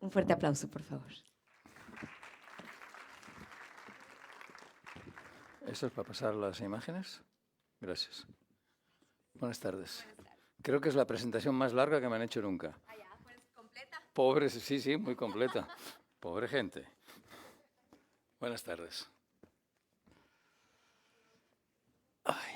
Un fuerte aplauso, por favor. ¿Eso es para pasar las imágenes? Gracias. Buenas tardes. Creo que es la presentación más larga que me han hecho nunca. Ah, ya, pues completa. Pobres, sí, muy completa. Pobre gente. Buenas tardes. Ay.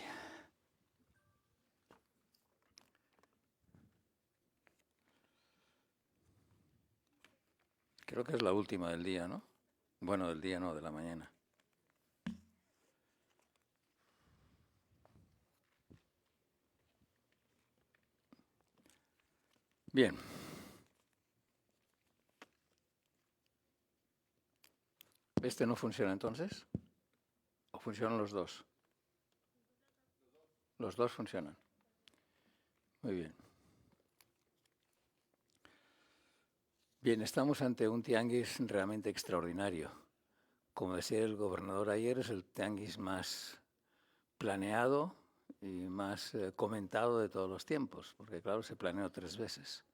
Creo que es la última del día, ¿no? Bueno, del día no, de la mañana. Bien. ¿Este no funciona entonces? ¿O funcionan los dos? Los dos funcionan. Muy bien. Bien, estamos ante un tianguis realmente extraordinario. Como decía el gobernador ayer, es el tianguis más planeado y más comentado de todos los tiempos, porque claro, se planeó 3 veces.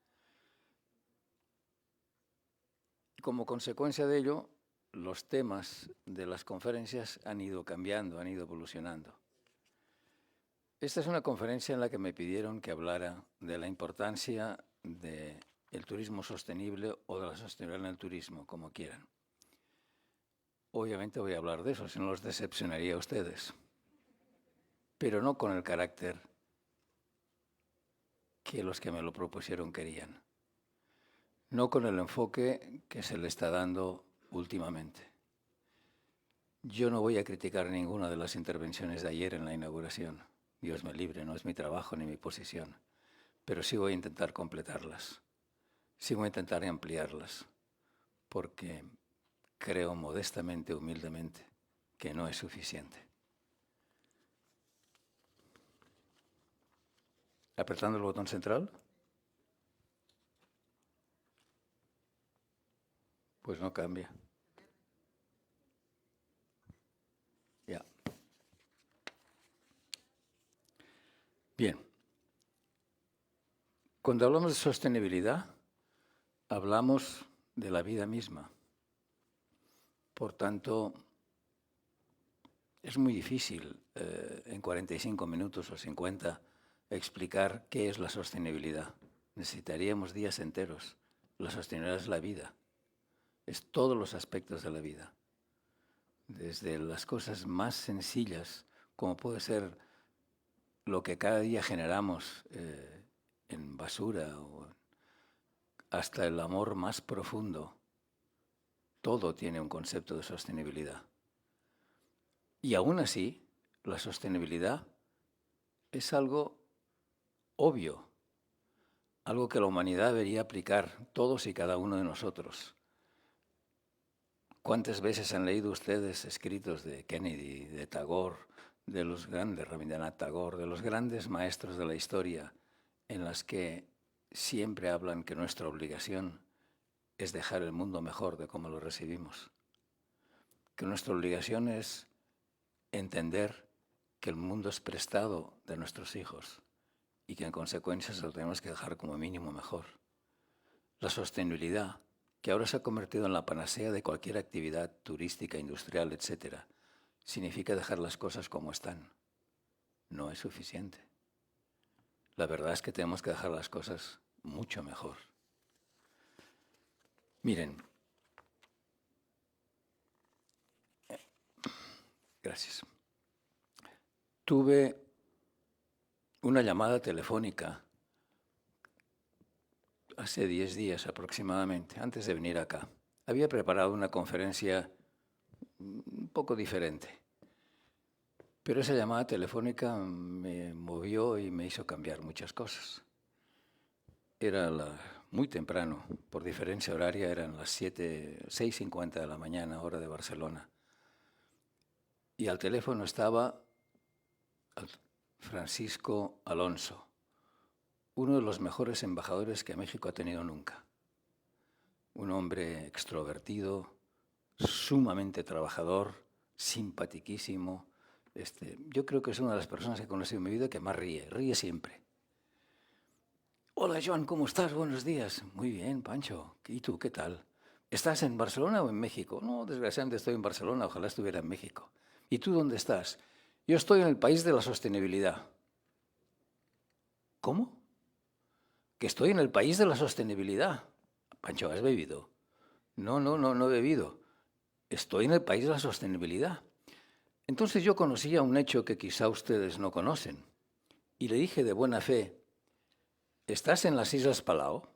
Y como consecuencia de ello, los temas de las conferencias han ido cambiando, han ido evolucionando. Esta es una conferencia en la que me pidieron que hablara de la importancia del turismo sostenible o de la sostenibilidad en el turismo, como quieran. Obviamente voy a hablar de eso, si no los decepcionaría a ustedes, pero no con el carácter que los que me lo propusieron querían, no con el enfoque que se le está dando últimamente. Yo no voy a criticar ninguna de las intervenciones de ayer en la inauguración. Dios me libre, no es mi trabajo ni mi posición, pero sí voy a intentar completarlas, sí voy a intentar ampliarlas, porque creo modestamente, humildemente, que no es suficiente. Apretando el botón central, pues no cambia. Ya. Bien. Cuando hablamos de sostenibilidad, hablamos de la vida misma. Por tanto, es muy difícil en 45 minutos o 50 explicar qué es la sostenibilidad. Necesitaríamos días enteros. La sostenibilidad es la vida. Es todos los aspectos de la vida. Desde las cosas más sencillas, como puede ser lo que cada día generamos en basura, hasta el amor más profundo. Todo tiene un concepto de sostenibilidad. Y aún así, la sostenibilidad es algo obvio, algo que la humanidad debería aplicar todos y cada uno de nosotros. ¿Cuántas veces han leído ustedes escritos de Kennedy, de Tagore, de los grandes, Rabindranath Tagore, de los grandes maestros de la historia, en las que siempre hablan que nuestra obligación es dejar el mundo mejor de cómo lo recibimos? Que nuestra obligación es entender que el mundo es prestado de nuestros hijos y que en consecuencia se lo tenemos que dejar como mínimo mejor. La sostenibilidad, que ahora se ha convertido en la panacea de cualquier actividad turística, industrial, etc., significa dejar las cosas como están. No es suficiente. La verdad es que tenemos que dejar las cosas mucho mejor. Miren, gracias. Tuve una llamada telefónica hace 10 días aproximadamente, antes de venir acá. Había preparado una conferencia un poco diferente, pero esa llamada telefónica me movió y me hizo cambiar muchas cosas. Era muy temprano, por diferencia horaria eran las 6:50 de la mañana, hora de Barcelona. Y al teléfono estaba Francisco Alonso, uno de los mejores embajadores que México ha tenido nunca. Un hombre extrovertido, sumamente trabajador, simpatiquísimo. Yo creo que es una de las personas que he conocido en mi vida que más ríe siempre. Hola, Joan, ¿cómo estás? Buenos días. Muy bien, Pancho. ¿Y tú, qué tal? ¿Estás en Barcelona o en México? No, desgraciadamente estoy en Barcelona, ojalá estuviera en México. ¿Y tú dónde estás? Yo estoy en el país de la sostenibilidad. ¿Cómo? Que estoy en el país de la sostenibilidad. Pancho, ¿has bebido? No, no, no, no he bebido. Estoy en el país de la sostenibilidad. Entonces yo conocía un hecho que quizá ustedes no conocen. Y le dije de buena fe, ¿estás en las Islas Palau?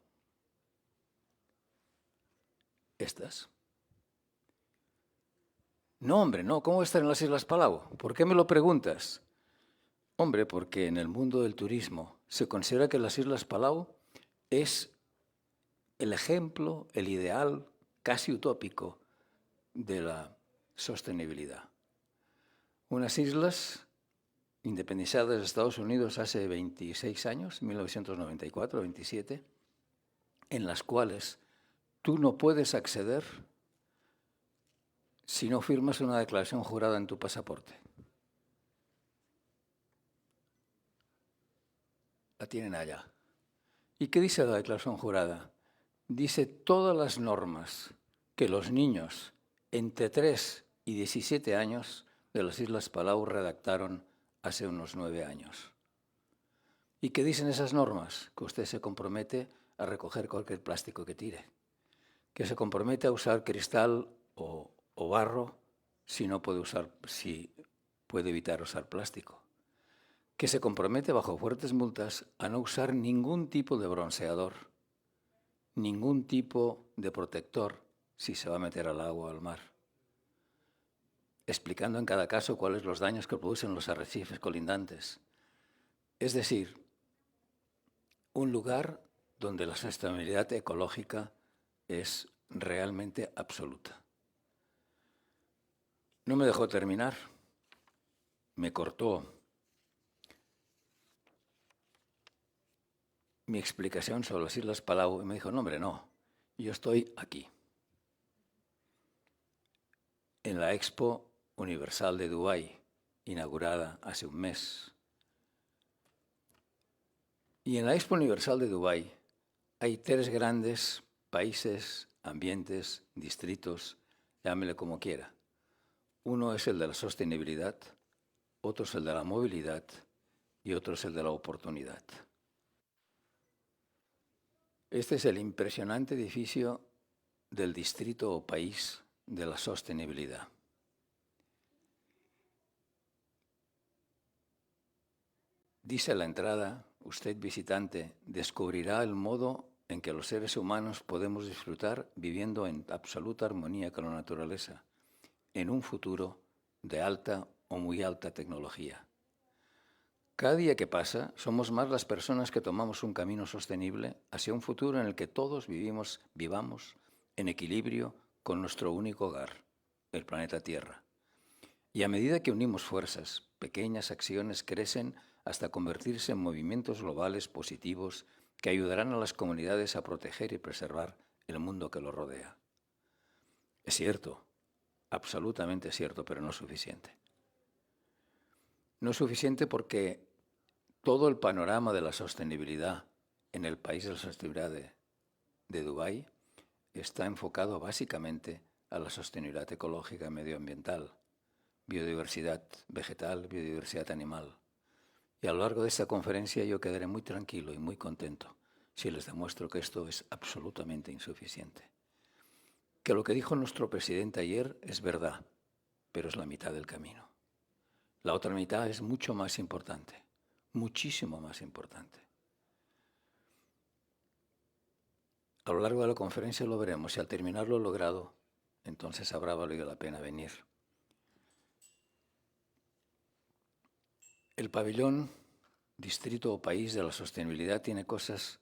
¿Estás? No, hombre, no. ¿Cómo estar en las Islas Palau? ¿Por qué me lo preguntas? Hombre, porque en el mundo del turismo se considera que las Islas Palau es el ejemplo, el ideal casi utópico de la sostenibilidad. Unas islas independizadas de Estados Unidos hace 26 años, 1994, 27, en las cuales tú no puedes acceder si no firmas una declaración jurada en tu pasaporte. La tienen allá. ¿Y qué dice la declaración jurada? Dice todas las normas que los niños entre 3 y 17 años de las Islas Palau redactaron hace unos 9 años. ¿Y qué dicen esas normas? Que usted se compromete a recoger cualquier plástico que tire, que se compromete a usar cristal o barro si puede evitar usar plástico, que se compromete bajo fuertes multas a no usar ningún tipo de bronceador, ningún tipo de protector si se va a meter al agua o al mar, explicando en cada caso cuáles los daños que producen los arrecifes colindantes. Es decir, un lugar donde la sostenibilidad ecológica es realmente absoluta. No me dejó terminar, me cortó mi explicación sobre las Islas Palau y me dijo, no hombre, no, yo estoy aquí, en la Expo Universal de Dubái, inaugurada hace un mes. Y en la Expo Universal de Dubái hay 3 grandes países, ambientes, distritos, llámele como quiera. Uno es el de la sostenibilidad, otro es el de la movilidad y otro es el de la oportunidad. Este es el impresionante edificio del distrito o país de la sostenibilidad. Dice la entrada, usted visitante descubrirá el modo en que los seres humanos podemos disfrutar viviendo en absoluta armonía con la naturaleza, en un futuro de alta o muy alta tecnología. Cada día que pasa, somos más las personas que tomamos un camino sostenible hacia un futuro en el que todos vivamos en equilibrio con nuestro único hogar, el planeta Tierra. Y a medida que unimos fuerzas, pequeñas acciones crecen hasta convertirse en movimientos globales positivos que ayudarán a las comunidades a proteger y preservar el mundo que los rodea. Es cierto, absolutamente cierto, pero no suficiente. No es suficiente porque todo el panorama de la sostenibilidad en el país de la sostenibilidad de Dubái está enfocado básicamente a la sostenibilidad ecológica y medioambiental, biodiversidad vegetal, biodiversidad animal. Y a lo largo de esta conferencia yo quedaré muy tranquilo y muy contento si les demuestro que esto es absolutamente insuficiente. Que lo que dijo nuestro presidente ayer es verdad, pero es la mitad del camino. La otra mitad es mucho más importante, muchísimo más importante. A lo largo de la conferencia lo veremos y al terminar lo logrado, entonces habrá valido la pena venir. El pabellón, distrito o país de la sostenibilidad tiene cosas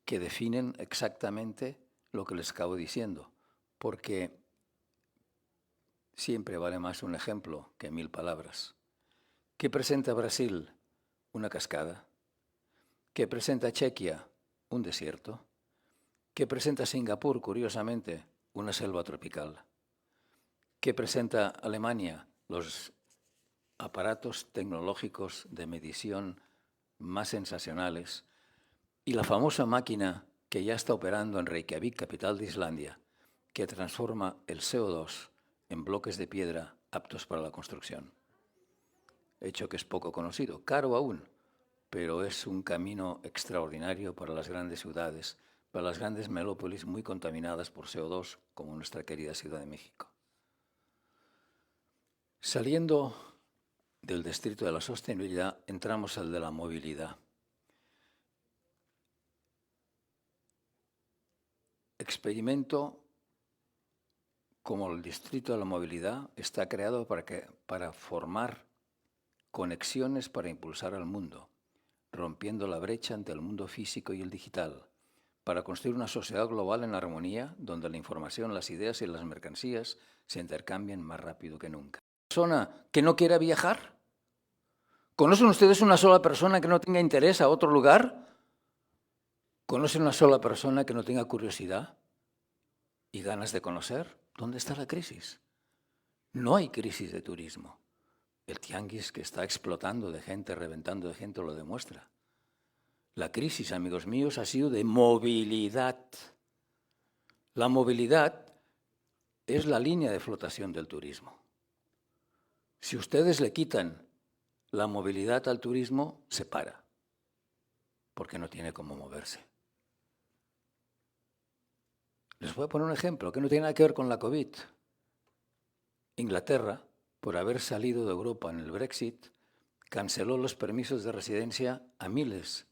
que definen exactamente lo que les acabo diciendo, porque siempre vale más un ejemplo que 1000 palabras. ¿Qué presenta Brasil? Una cascada. ¿Qué presenta Chequia? Un desierto. ¿Qué presenta Singapur, curiosamente? Una selva tropical. ¿Qué presenta Alemania? Los aparatos tecnológicos de medición más sensacionales, y la famosa máquina que ya está operando en Reykjavik, capital de Islandia, que transforma el CO2 en bloques de piedra aptos para la construcción. Hecho que es poco conocido, caro aún, pero es un camino extraordinario para las grandes ciudades, para las grandes melópolis muy contaminadas por CO2, como nuestra querida Ciudad de México. Saliendo del distrito de la sostenibilidad, entramos al de la movilidad. Experimento como el distrito de la movilidad está creado para formar conexiones para impulsar al mundo, rompiendo la brecha entre el mundo físico y el digital, para construir una sociedad global en armonía, donde la información, las ideas y las mercancías se intercambian más rápido que nunca. ¿Persona que no quiera viajar? ¿Conocen ustedes una sola persona que no tenga interés a otro lugar? ¿Conocen una sola persona que no tenga curiosidad y ganas de conocer? ¿Dónde está la crisis? No hay crisis de turismo. El tianguis que está explotando de gente, reventando de gente, lo demuestra. La crisis, amigos míos, ha sido de movilidad. La movilidad es la línea de flotación del turismo. Si ustedes le quitan la movilidad al turismo, se para, porque no tiene cómo moverse. Les voy a poner un ejemplo que no tiene nada que ver con la COVID. Inglaterra, por haber salido de Europa en el Brexit, canceló los permisos de residencia a miles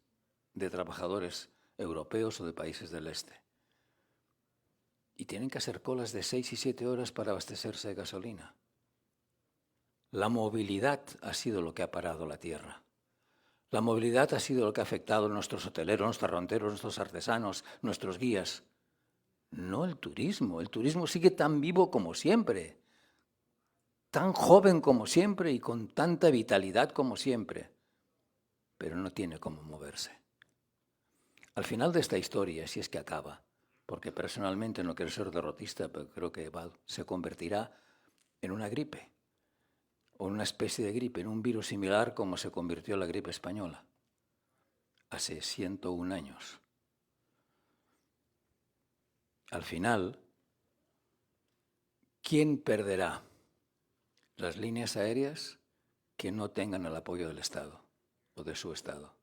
de trabajadores europeos o de países del este. Y tienen que hacer colas de 6 y 7 horas para abastecerse de gasolina. La movilidad ha sido lo que ha parado la tierra. La movilidad ha sido lo que ha afectado a nuestros hoteleros, nuestros restauranteros, nuestros artesanos, nuestros guías. No el turismo. El turismo sigue tan vivo como siempre, tan joven como siempre y con tanta vitalidad como siempre, pero no tiene cómo moverse. Al final de esta historia, si es que acaba, porque personalmente no quiero ser derrotista, pero creo que se convertirá en una gripe, o en una especie de gripe, en un virus similar como se convirtió la gripe española, hace 101 años. Al final, ¿quién perderá? Las líneas aéreas que no tengan el apoyo del Estado o de su Estado.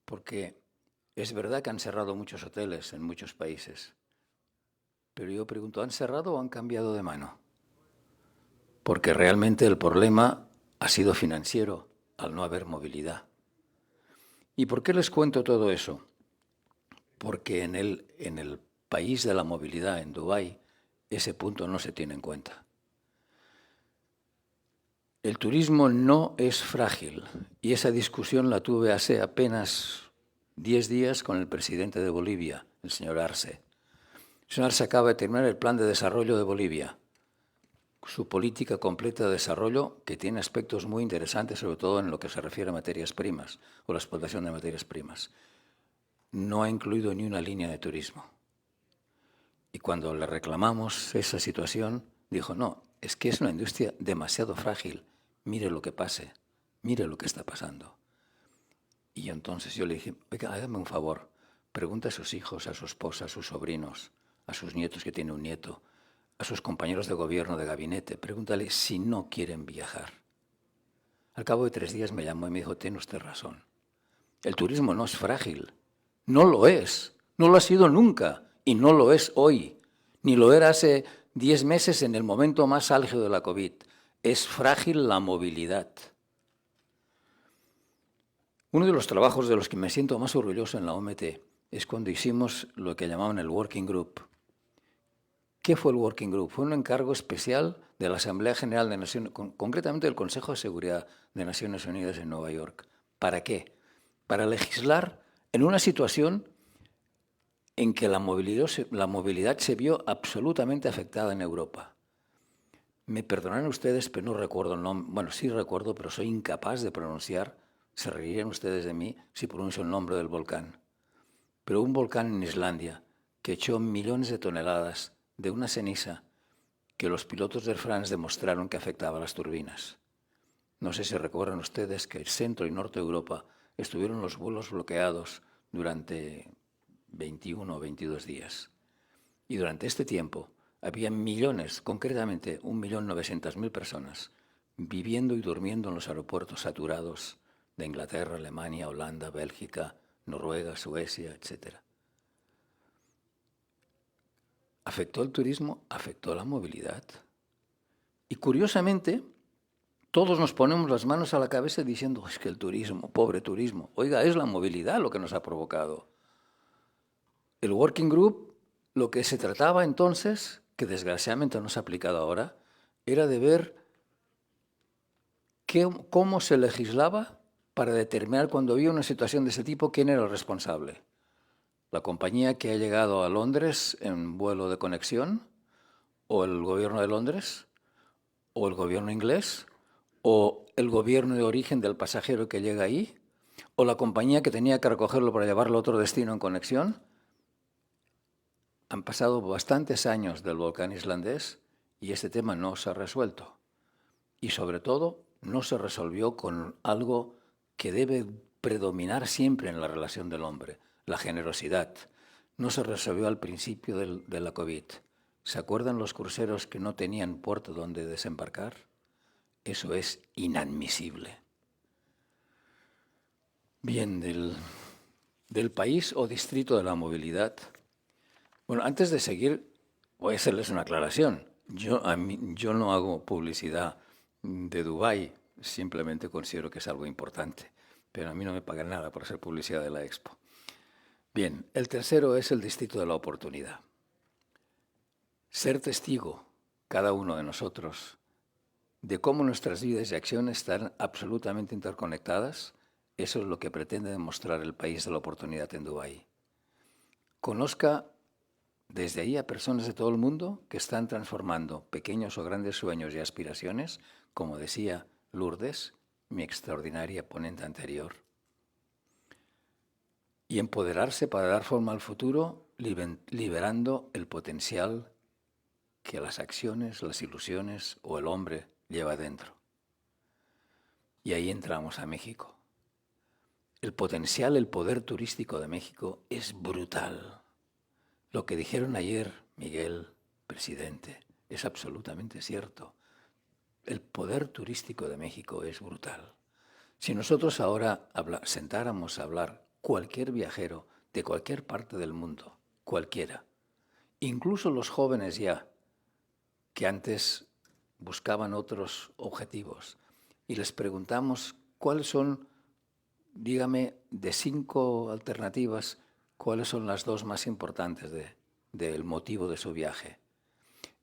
Porque es verdad que han cerrado muchos hoteles en muchos países, pero yo pregunto, ¿han cerrado o han cambiado de mano? Porque realmente el problema ha sido financiero al no haber movilidad. ¿Y por qué les cuento todo eso? Porque en el país de la movilidad, en Dubái, ese punto no se tiene en cuenta. El turismo no es frágil y esa discusión la tuve hace apenas 10 días con el presidente de Bolivia, el señor Arce. El señor Arce acaba de terminar el plan de desarrollo de Bolivia, su política completa de desarrollo que tiene aspectos muy interesantes, sobre todo en lo que se refiere a materias primas o la explotación de materias primas. No ha incluido ni una línea de turismo. Y cuando le reclamamos esa situación, dijo, no, es que es una industria demasiado frágil. Mire lo que pase, mire lo que está pasando. Y entonces yo le dije, oiga, hágame un favor, pregunta a sus hijos, a su esposa, a sus sobrinos, a sus nietos que tiene un nieto, a sus compañeros de gobierno, de gabinete, pregúntale si no quieren viajar. Al cabo de 3 días me llamó y me dijo, tiene usted razón. El turismo no es frágil, no lo es, no lo ha sido nunca y no lo es hoy, ni lo era hace 10 meses en el momento más álgido de la COVID. Es frágil la movilidad. Uno de los trabajos de los que me siento más orgulloso en la OMT es cuando hicimos lo que llamaban el Working Group. ¿Qué fue el Working Group? Fue un encargo especial de la Asamblea General de Naciones, concretamente del Consejo de Seguridad de Naciones Unidas en Nueva York. ¿Para qué? Para legislar en una situación en que la movilidad se vio absolutamente afectada en Europa. Me perdonarán ustedes, pero no recuerdo el nombre. Bueno, sí recuerdo, pero soy incapaz de pronunciar. Se reirían ustedes de mí si pronuncio el nombre del volcán. Pero un volcán en Islandia que echó millones de toneladas de una ceniza que los pilotos de Air France demostraron que afectaba a las turbinas. No sé si recuerdan ustedes que el centro y norte de Europa estuvieron los vuelos bloqueados durante 21 o 22 días. Y durante este tiempo había millones, concretamente 1.900.000 personas, viviendo y durmiendo en los aeropuertos saturados de Inglaterra, Alemania, Holanda, Bélgica, Noruega, Suecia, etc. ¿Afectó el turismo? ¿Afectó la movilidad? Y curiosamente, todos nos ponemos las manos a la cabeza diciendo, es que el turismo, pobre turismo. Oiga, es la movilidad lo que nos ha provocado. El Working Group, lo que se trataba entonces, que desgraciadamente no se ha aplicado ahora, era de ver cómo se legislaba para determinar cuando había una situación de ese tipo quién era el responsable. La compañía que ha llegado a Londres en vuelo de conexión, o el gobierno de Londres, o el gobierno inglés, o el gobierno de origen del pasajero que llega ahí, o la compañía que tenía que recogerlo para llevarlo a otro destino en conexión. Han pasado bastantes años del volcán islandés y este tema no se ha resuelto. Y sobre todo, no se resolvió con algo que debe predominar siempre en la relación del hombre, la generosidad. No se resolvió al principio de la COVID. ¿Se acuerdan los cruceros que no tenían puerto donde desembarcar? Eso es inadmisible. Bien, del país o distrito de la movilidad. Bueno, antes de seguir, voy a hacerles una aclaración. Yo no hago publicidad de Dubái, simplemente considero que es algo importante, pero a mí no me pagan nada por hacer publicidad de la Expo. Bien, el tercero es el distrito de la oportunidad. Ser testigo, cada uno de nosotros, de cómo nuestras vidas y acciones están absolutamente interconectadas, eso es lo que pretende demostrar el país de la oportunidad en Dubái. Conozca desde ahí a personas de todo el mundo que están transformando pequeños o grandes sueños y aspiraciones, como decía Lourdes, mi extraordinaria ponente anterior, y empoderarse para dar forma al futuro, liberando el potencial que las acciones, las ilusiones o el hombre lleva dentro. Y ahí entramos a México. El potencial, el poder turístico de México es brutal. Lo que dijeron ayer, Miguel, presidente, es absolutamente cierto. El poder turístico de México es brutal. Si nosotros ahora sentáramos a hablar cualquier viajero de cualquier parte del mundo, cualquiera, incluso los jóvenes ya, que antes buscaban otros objetivos, y les preguntamos cuáles son, dígame, de 5 alternativas, cuáles son las 2 más importantes del motivo de su viaje.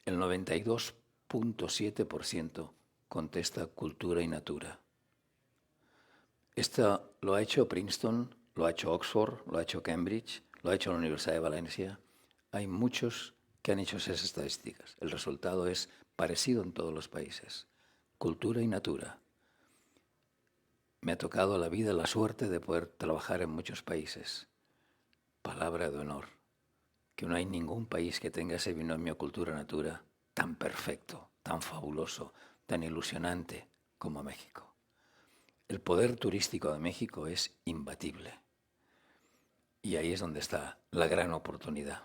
El 92.7% contesta cultura y natura. Esto lo ha hecho Princeton, lo ha hecho Oxford, lo ha hecho Cambridge, lo ha hecho la Universidad de Valencia. Hay muchos que han hecho esas estadísticas. El resultado es parecido en todos los países. Cultura y natura. Me ha tocado la vida, la suerte de poder trabajar en muchos países. Palabra de honor, que no hay ningún país que tenga ese binomio cultura-natura tan perfecto, tan fabuloso, tan ilusionante como México. El poder turístico de México es imbatible. Y ahí es donde está la gran oportunidad.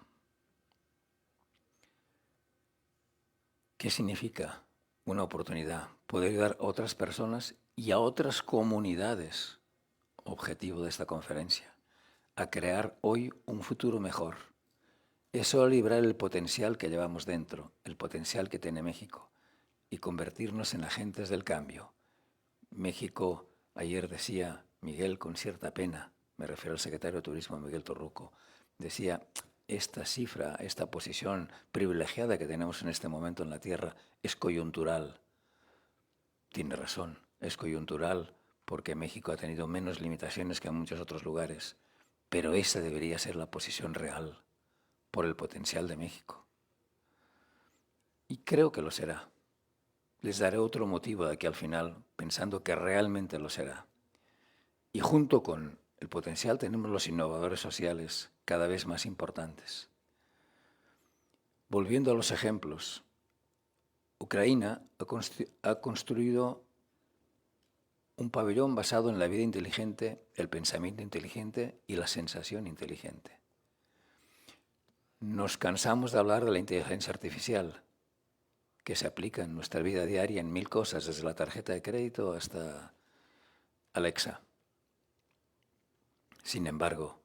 ¿Qué significa una oportunidad? Poder ayudar a otras personas y a otras comunidades, objetivo de esta conferencia, a crear hoy un futuro mejor. Es solo liberar el potencial que llevamos dentro, el potencial que tiene México, y convertirnos en agentes del cambio. México, ayer decía Miguel con cierta pena, me refiero al secretario de Turismo, Miguel Torruco, decía, esta cifra, esta posición privilegiada que tenemos en este momento en la Tierra es coyuntural. Tiene razón, es coyuntural porque México ha tenido menos limitaciones que en muchos otros lugares, pero esa debería ser la posición real por el potencial de México. Y creo que lo será. Les daré otro motivo de aquí al final, pensando que realmente lo será. Y junto con el potencial tenemos los innovadores sociales cada vez más importantes. Volviendo a los ejemplos, Ucrania ha construido Un pabellón basado en la vida inteligente, el pensamiento inteligente y la sensación inteligente. Nos cansamos de hablar de la inteligencia artificial, que se aplica en nuestra vida diaria en 1000 cosas, desde la tarjeta de crédito hasta Alexa. Sin embargo,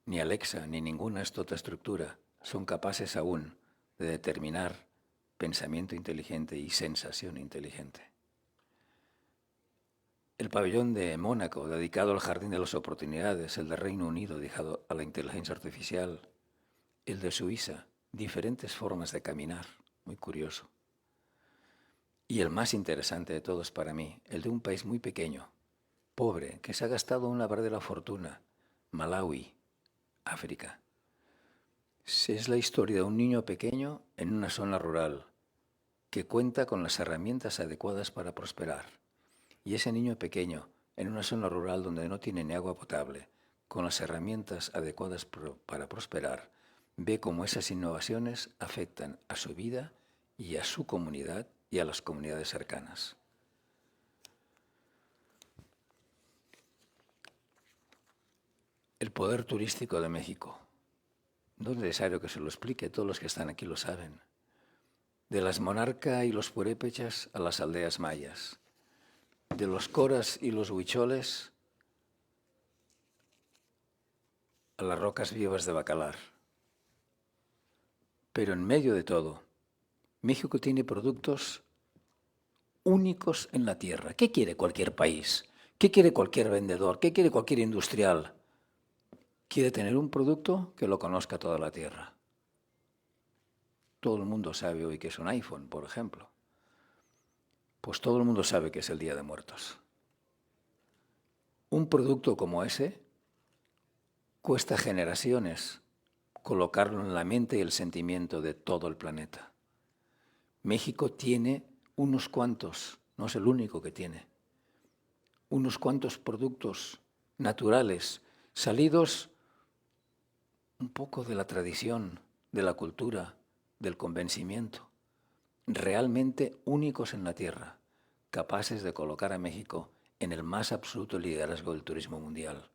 ni Alexa ni ninguna otra estructura son capaces aún de determinar pensamiento inteligente y sensación inteligente. El pabellón de Mónaco, dedicado al Jardín de las Oportunidades, el de Reino Unido, dedicado a la inteligencia artificial, el de Suiza, diferentes formas de caminar, muy curioso. Y el más interesante de todos para mí, el de un país muy pequeño, pobre, que se ha gastado una verdadera fortuna, Malawi, África. Es la historia de un niño pequeño en una zona rural que cuenta con las herramientas adecuadas para prosperar. Y ese niño pequeño, en una zona rural donde no tiene ni agua potable, con las herramientas adecuadas para prosperar, ve cómo esas innovaciones afectan a su vida y a su comunidad y a las comunidades cercanas. El poder turístico de México. No es necesario que se lo explique, todos los que están aquí lo saben. De las monarcas y los purépechas a las aldeas mayas. De los coras y los huicholes a las rocas vivas de Bacalar. Pero en medio de todo, México tiene productos únicos en la tierra. ¿Qué quiere cualquier país? ¿Qué quiere cualquier vendedor? ¿Qué quiere cualquier industrial? Quiere tener un producto que lo conozca toda la tierra. Todo el mundo sabe hoy que es un iPhone, por ejemplo. Pues todo el mundo sabe que es el Día de Muertos. Un producto como ese cuesta generaciones colocarlo en la mente y el sentimiento de todo el planeta. México tiene unos cuantos, no es el único que tiene, unos cuantos productos naturales salidos un poco de la tradición, de la cultura, del convencimiento, realmente únicos en la tierra, capaces de colocar a México en el más absoluto liderazgo del turismo mundial.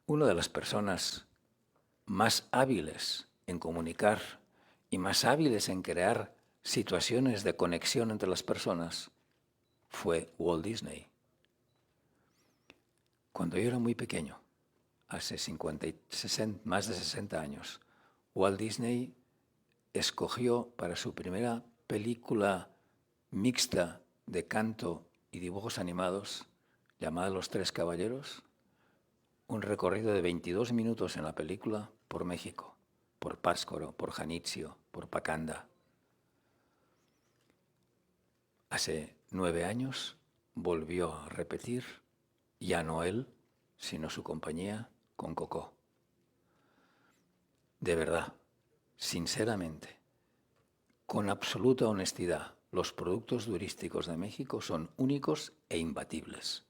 Una de las personas más hábiles en comunicar y más hábiles en crear situaciones de conexión entre las personas fue Walt Disney. Cuando yo era muy pequeño, hace más de 60 años, Walt Disney escogió para su primera película mixta de canto y dibujos animados, llamada Los Tres Caballeros, un recorrido de 22 minutos en la película por México, por Pátzcuaro, por Janitzio, por Pacanda. Hace 9 años volvió a repetir, ya no él, sino su compañía, con Coco. De verdad, sinceramente, con absoluta honestidad, los productos turísticos de México son únicos e imbatibles.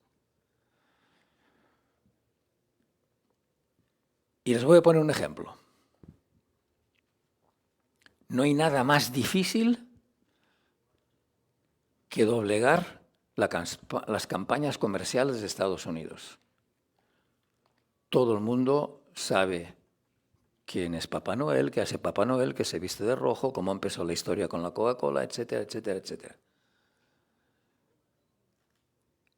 Y les voy a poner un ejemplo. No hay nada más difícil que doblegar las campañas comerciales de Estados Unidos. Todo el mundo sabe quién es Papá Noel, qué hace Papá Noel, que se viste de rojo, cómo empezó la historia con la Coca-Cola, etcétera, etcétera, etcétera.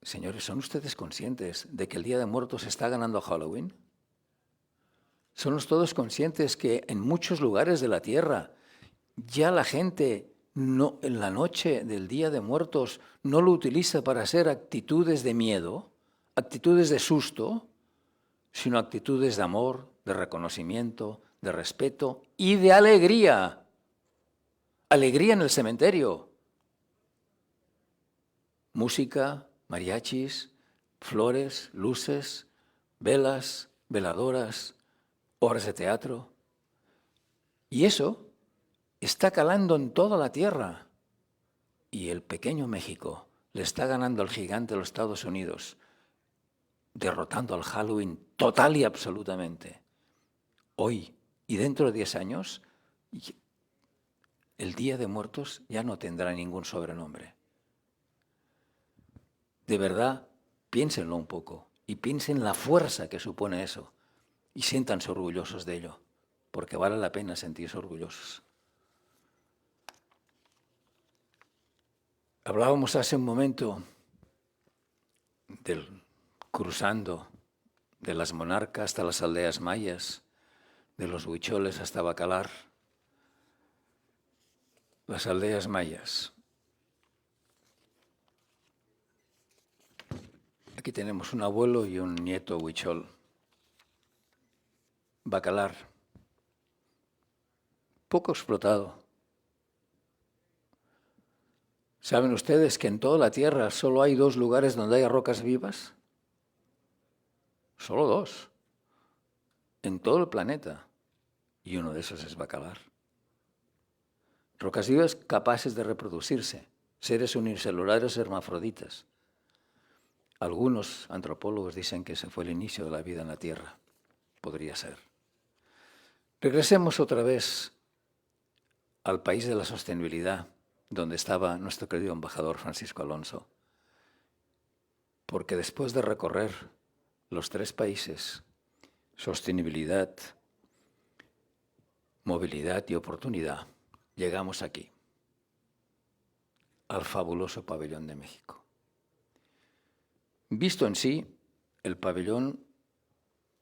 Señores, ¿son ustedes conscientes de que el Día de Muertos está ganando a Halloween? ¿Son todos conscientes que en muchos lugares de la Tierra ya la gente no, en la noche del Día de Muertos no lo utiliza para hacer actitudes de miedo, actitudes de susto, sino actitudes de amor, de reconocimiento, de respeto y de alegría? Alegría en el cementerio. Música, mariachis, flores, luces, velas, veladoras, obras de teatro. Y eso está calando en toda la tierra. Y el pequeño México le está ganando al gigante de los Estados Unidos, derrotando al Halloween total y absolutamente. Hoy y dentro de 10 años, el Día de Muertos ya no tendrá ningún sobrenombre. De verdad, piénsenlo un poco y piensen la fuerza que supone eso y siéntanse orgullosos de ello, porque vale la pena sentirse orgullosos. Hablábamos hace un momento del cruzando de las Monarcas hasta las aldeas mayas, de los huicholes hasta Bacalar. Las aldeas mayas. Aquí tenemos un abuelo y un nieto huichol. Bacalar, poco explotado. ¿Saben ustedes que en toda la Tierra solo hay 2 lugares donde hay rocas vivas? Solo 2. En todo el planeta. Y uno de esos es Bacalar. Rocas vivas capaces de reproducirse, seres unicelulares hermafroditas. Algunos antropólogos dicen que ese fue el inicio de la vida en la Tierra. Podría ser. Regresemos otra vez al país de la sostenibilidad, donde estaba nuestro querido embajador Francisco Alonso. Porque después de recorrer los 3 países, sostenibilidad, movilidad y oportunidad, llegamos aquí, al fabuloso pabellón de México. Visto en sí, el pabellón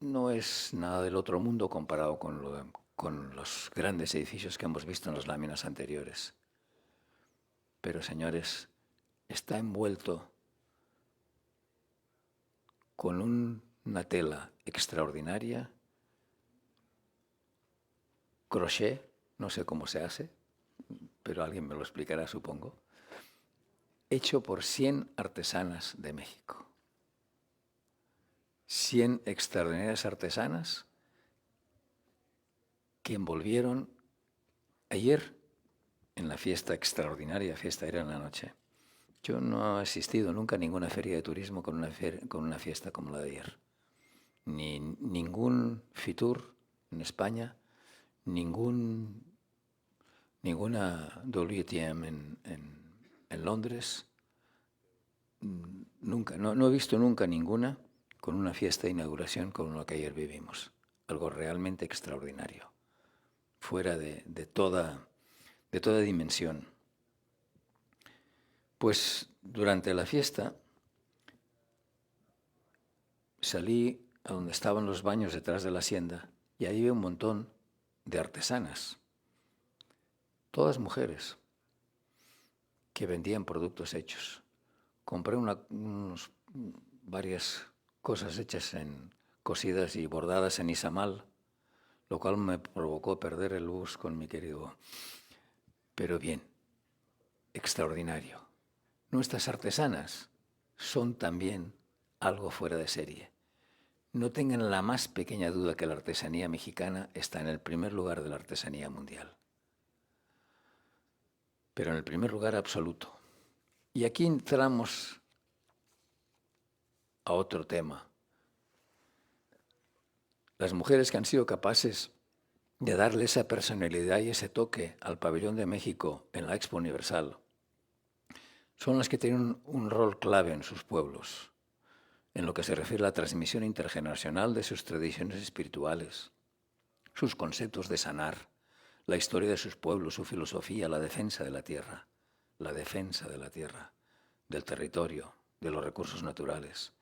no es nada del otro mundo comparado con los grandes edificios que hemos visto en las láminas anteriores. Pero, señores, está envuelto con una tela extraordinaria, crochet, no sé cómo se hace, pero alguien me lo explicará, supongo, hecho por 100 artesanas de México. 100 extraordinarias artesanas que envolvieron ayer en la fiesta extraordinaria, fiesta era en la noche. Yo no he asistido nunca a ninguna feria de turismo con una fiesta como la de ayer. Ni ningún Fitur en España, ninguna WTM en Londres. Nunca, no he visto nunca ninguna con una fiesta de inauguración como la que ayer vivimos. Algo realmente extraordinario, fuera de toda dimensión. Pues durante la fiesta salí a donde estaban los baños detrás de la hacienda y ahí había un montón de artesanas, todas mujeres, que vendían productos hechos. Compré varias cosas hechas cosidas y bordadas en Izamal, lo cual me provocó perder el bus con mi querido. Pero bien, extraordinario. Nuestras artesanas son también algo fuera de serie. No tengan la más pequeña duda que la artesanía mexicana está en el primer lugar de la artesanía mundial. Pero en el primer lugar absoluto. Y aquí entramos a otro tema. Las mujeres que han sido capaces de darle esa personalidad y ese toque al pabellón de México en la Expo Universal son las que tienen un rol clave en sus pueblos, en lo que se refiere a la transmisión intergeneracional de sus tradiciones espirituales, sus conceptos de sanar, la historia de sus pueblos, su filosofía, la defensa de la tierra, del territorio, de los recursos naturales.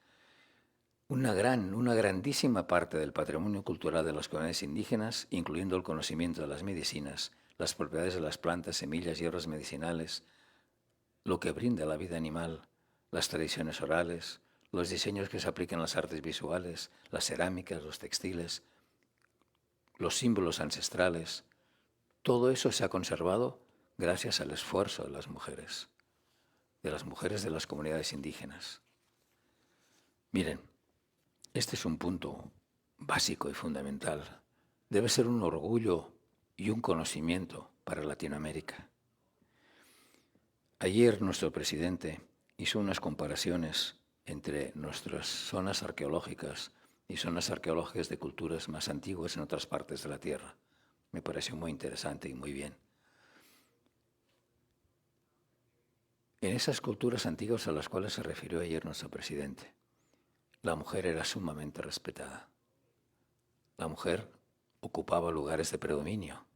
Una grandísima parte del patrimonio cultural de las comunidades indígenas, incluyendo el conocimiento de las medicinas, las propiedades de las plantas, semillas, hierbas medicinales, lo que brinda la vida animal, las tradiciones orales, los diseños que se aplican en las artes visuales, las cerámicas, los textiles, los símbolos ancestrales, todo eso se ha conservado gracias al esfuerzo de las mujeres de las comunidades indígenas. Miren, este es un punto básico y fundamental. Debe ser un orgullo y un conocimiento para Latinoamérica. Ayer nuestro presidente hizo unas comparaciones entre nuestras zonas arqueológicas y zonas arqueológicas de culturas más antiguas en otras partes de la Tierra. Me pareció muy interesante y muy bien. En esas culturas antiguas a las cuales se refirió ayer nuestro presidente, la mujer era sumamente respetada. La mujer ocupaba lugares de predominio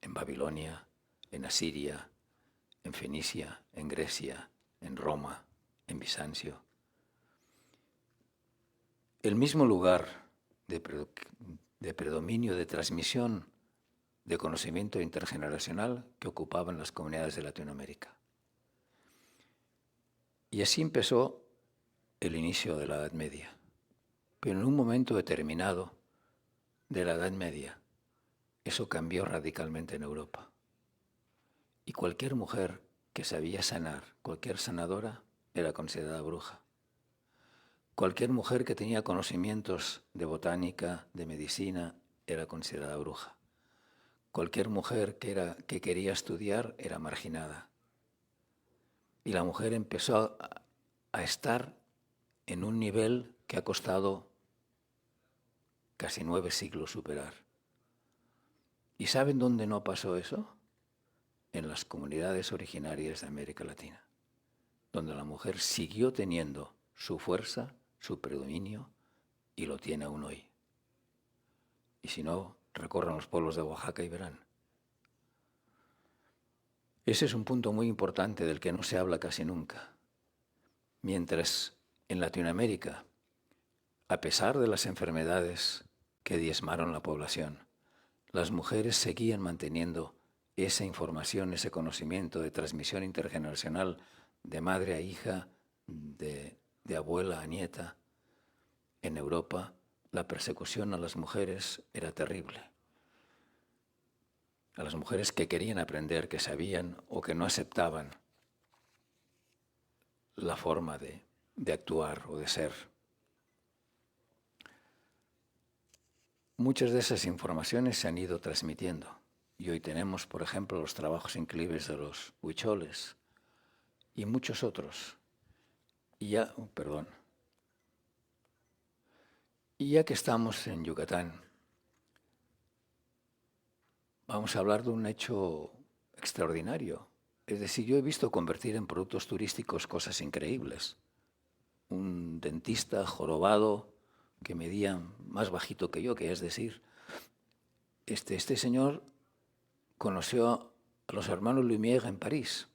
en Babilonia, en Asiria, en Fenicia, en Grecia, en Roma, en Bizancio. El mismo lugar de predominio, de transmisión de conocimiento intergeneracional que ocupaban las comunidades de Latinoamérica. Y así empezó el inicio de la Edad Media. Pero en un momento determinado de la Edad Media, eso cambió radicalmente en Europa. Y cualquier mujer que sabía sanar, cualquier sanadora, era considerada bruja. Cualquier mujer que tenía conocimientos de botánica, de medicina, era considerada bruja. Cualquier mujer que quería estudiar era marginada. Y la mujer empezó a estar en un nivel que ha costado casi 9 siglos superar. ¿Y saben dónde no pasó eso? En las comunidades originarias de América Latina, donde la mujer siguió teniendo su fuerza, su predominio, y lo tiene aún hoy. Y si no, recorran los pueblos de Oaxaca y verán. Ese es un punto muy importante del que no se habla casi nunca. Mientras en Latinoamérica, a pesar de las enfermedades que diezmaron la población, las mujeres seguían manteniendo esa información, ese conocimiento de transmisión intergeneracional de madre a hija, de abuela a nieta. En Europa, la persecución a las mujeres era terrible. A las mujeres que querían aprender, que sabían o que no aceptaban la forma de actuar o de ser. Muchas de esas informaciones se han ido transmitiendo. Y hoy tenemos, por ejemplo, los trabajos increíbles de los huicholes y muchos otros. Y ya que estamos en Yucatán, vamos a hablar de un hecho extraordinario. Es decir, yo he visto convertir en productos turísticos cosas increíbles. Un dentista jorobado que medía más bajito que yo, que es decir, este señor conoció a los hermanos Lumière en París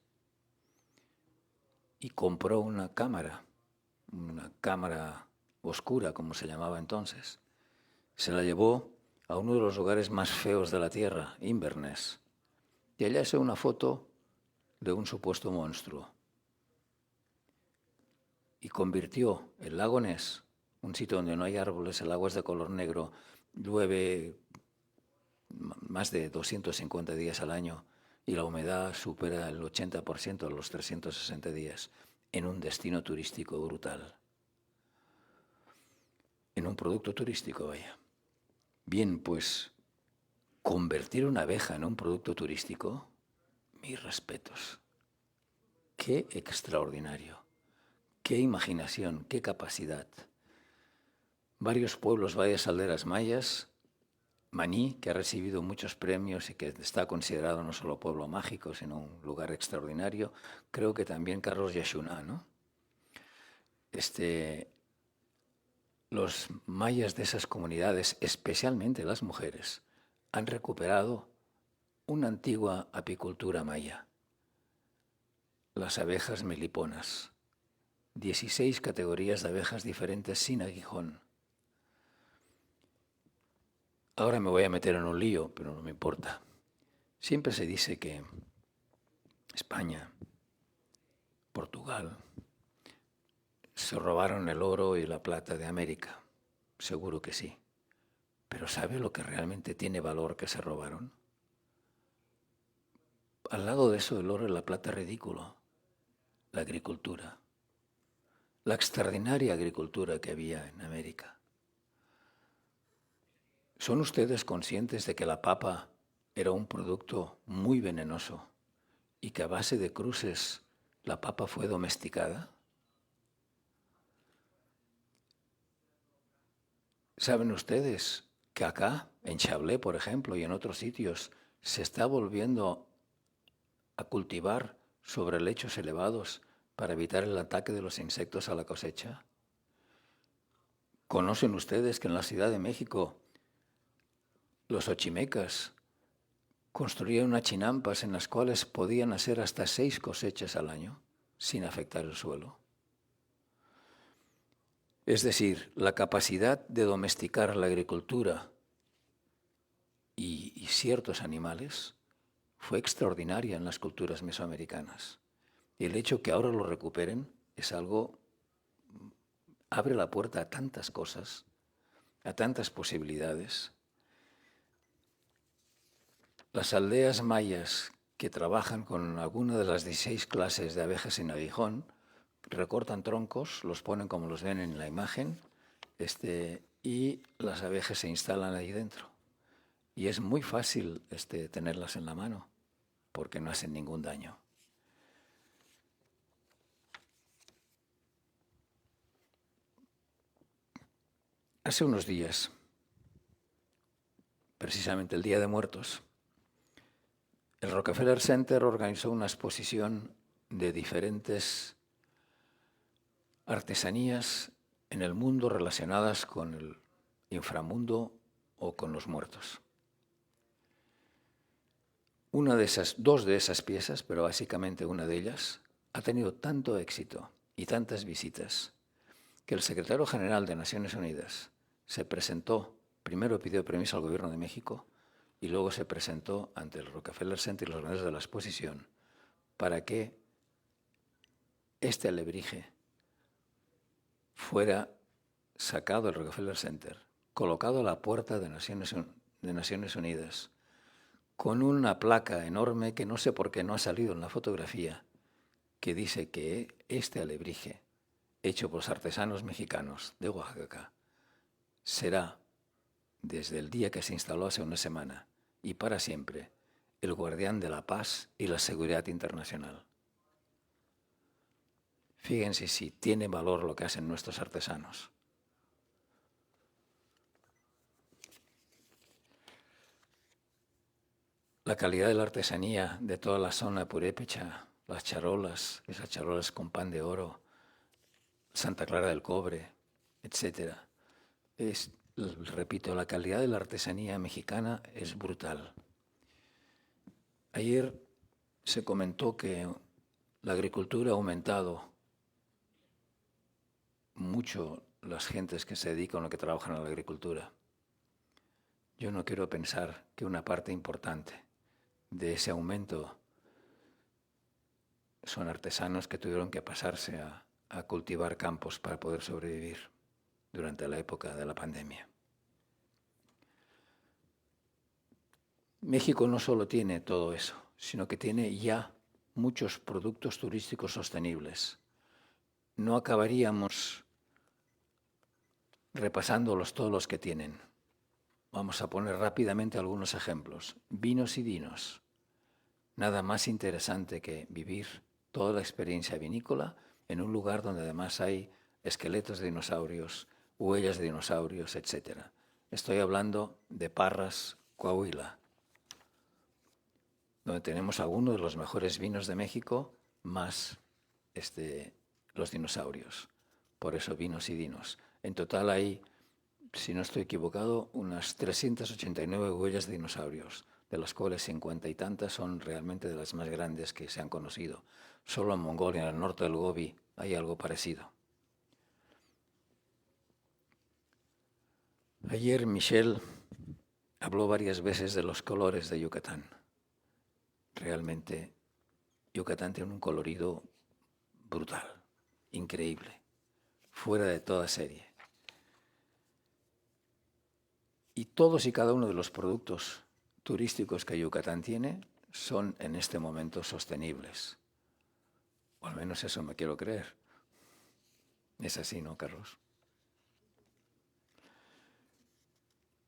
y compró una cámara oscura, como se llamaba entonces. Se la llevó a uno de los lugares más feos de la Tierra, Inverness, y allá hizo una foto de un supuesto monstruo. Y convirtió el lago Ness, un sitio donde no hay árboles, el agua es de color negro, llueve más de 250 días al año y la humedad supera el 80% a los 360 días, en un destino turístico brutal. En un producto turístico, vaya. Bien, pues convertir una abeja en un producto turístico, mis respetos. Qué extraordinario, qué imaginación, qué capacidad. Varios pueblos, varias aldeas mayas, Maní, que ha recibido muchos premios y que está considerado no solo pueblo mágico, sino un lugar extraordinario, creo que también Carlos Yaxuná, ¿no? Los mayas de esas comunidades, especialmente las mujeres, han recuperado una antigua apicultura maya, las abejas meliponas, 16 categorías de abejas diferentes sin aguijón. Ahora me voy a meter en un lío, pero no me importa. Siempre se dice que España, Portugal, se robaron el oro y la plata de América. Seguro que sí. Pero ¿sabe lo que realmente tiene valor que se robaron? Al lado de eso, el oro y la plata ridículo. La agricultura. La extraordinaria agricultura que había en América. ¿Son ustedes conscientes de que la papa era un producto muy venenoso y que a base de cruces la papa fue domesticada? ¿Saben ustedes que acá, en Chablé, por ejemplo, y en otros sitios, se está volviendo a cultivar sobre lechos elevados para evitar el ataque de los insectos a la cosecha? ¿Conocen ustedes que en la Ciudad de México los ochimecas construían unas chinampas en las cuales podían hacer hasta 6 cosechas al año sin afectar el suelo? Es decir, la capacidad de domesticar la agricultura y ciertos animales fue extraordinaria en las culturas mesoamericanas. Y el hecho que ahora lo recuperen es algo, abre la puerta a tantas cosas, a tantas posibilidades. Las aldeas mayas que trabajan con alguna de las 16 clases de abejas en aguijón recortan troncos, los ponen como los ven en la imagen, y las abejas se instalan ahí dentro. Y es muy fácil tenerlas en la mano, porque no hacen ningún daño. Hace unos días, precisamente el Día de Muertos, el Rockefeller Center organizó una exposición de diferentes artesanías en el mundo relacionadas con el inframundo o con los muertos. Dos de esas piezas, pero básicamente una de ellas, ha tenido tanto éxito y tantas visitas que el secretario general de Naciones Unidas se presentó, primero pidió permiso al gobierno de México y luego se presentó ante el Rockefeller Center y los organizadores de la exposición para que este alebrije fuera sacado del Rockefeller Center, colocado a la puerta de Naciones Unidas, con una placa enorme que no sé por qué no ha salido en la fotografía, que dice que este alebrije, hecho por los artesanos mexicanos de Oaxaca, será, desde el día que se instaló hace una semana y para siempre, el guardián de la paz y la seguridad internacional. Fíjense si tiene valor lo que hacen nuestros artesanos. La calidad de la artesanía de toda la zona purépecha, las charolas, esas charolas con pan de oro, Santa Clara del Cobre, etc. Repito, la calidad de la artesanía mexicana es brutal. Ayer se comentó que la agricultura ha aumentado mucho las gentes que se dedican o que trabajan a la agricultura. Yo no quiero pensar que una parte importante de ese aumento son artesanos que tuvieron que pasarse a cultivar campos para poder sobrevivir durante la época de la pandemia. México no solo tiene todo eso, sino que tiene ya muchos productos turísticos sostenibles. No acabaríamos repasándolos todos los que tienen. Vamos a poner rápidamente algunos ejemplos. Vinos y dinos. Nada más interesante que vivir toda la experiencia vinícola en un lugar donde además hay esqueletos de dinosaurios, huellas de dinosaurios, etc. Estoy hablando de Parras, Coahuila, donde tenemos algunos de los mejores vinos de México, más los dinosaurios. Por eso vinos y dinos. En total hay, si no estoy equivocado, unas 389 huellas de dinosaurios, de las cuales 50 y tantas son realmente de las más grandes que se han conocido. Solo en Mongolia, en el norte del Gobi, hay algo parecido. Ayer Michelle habló varias veces de los colores de Yucatán. Realmente Yucatán tiene un colorido brutal, increíble, fuera de toda serie. Y todos y cada uno de los productos turísticos que Yucatán tiene son en este momento sostenibles. O al menos eso me quiero creer. Es así, ¿no, Carlos?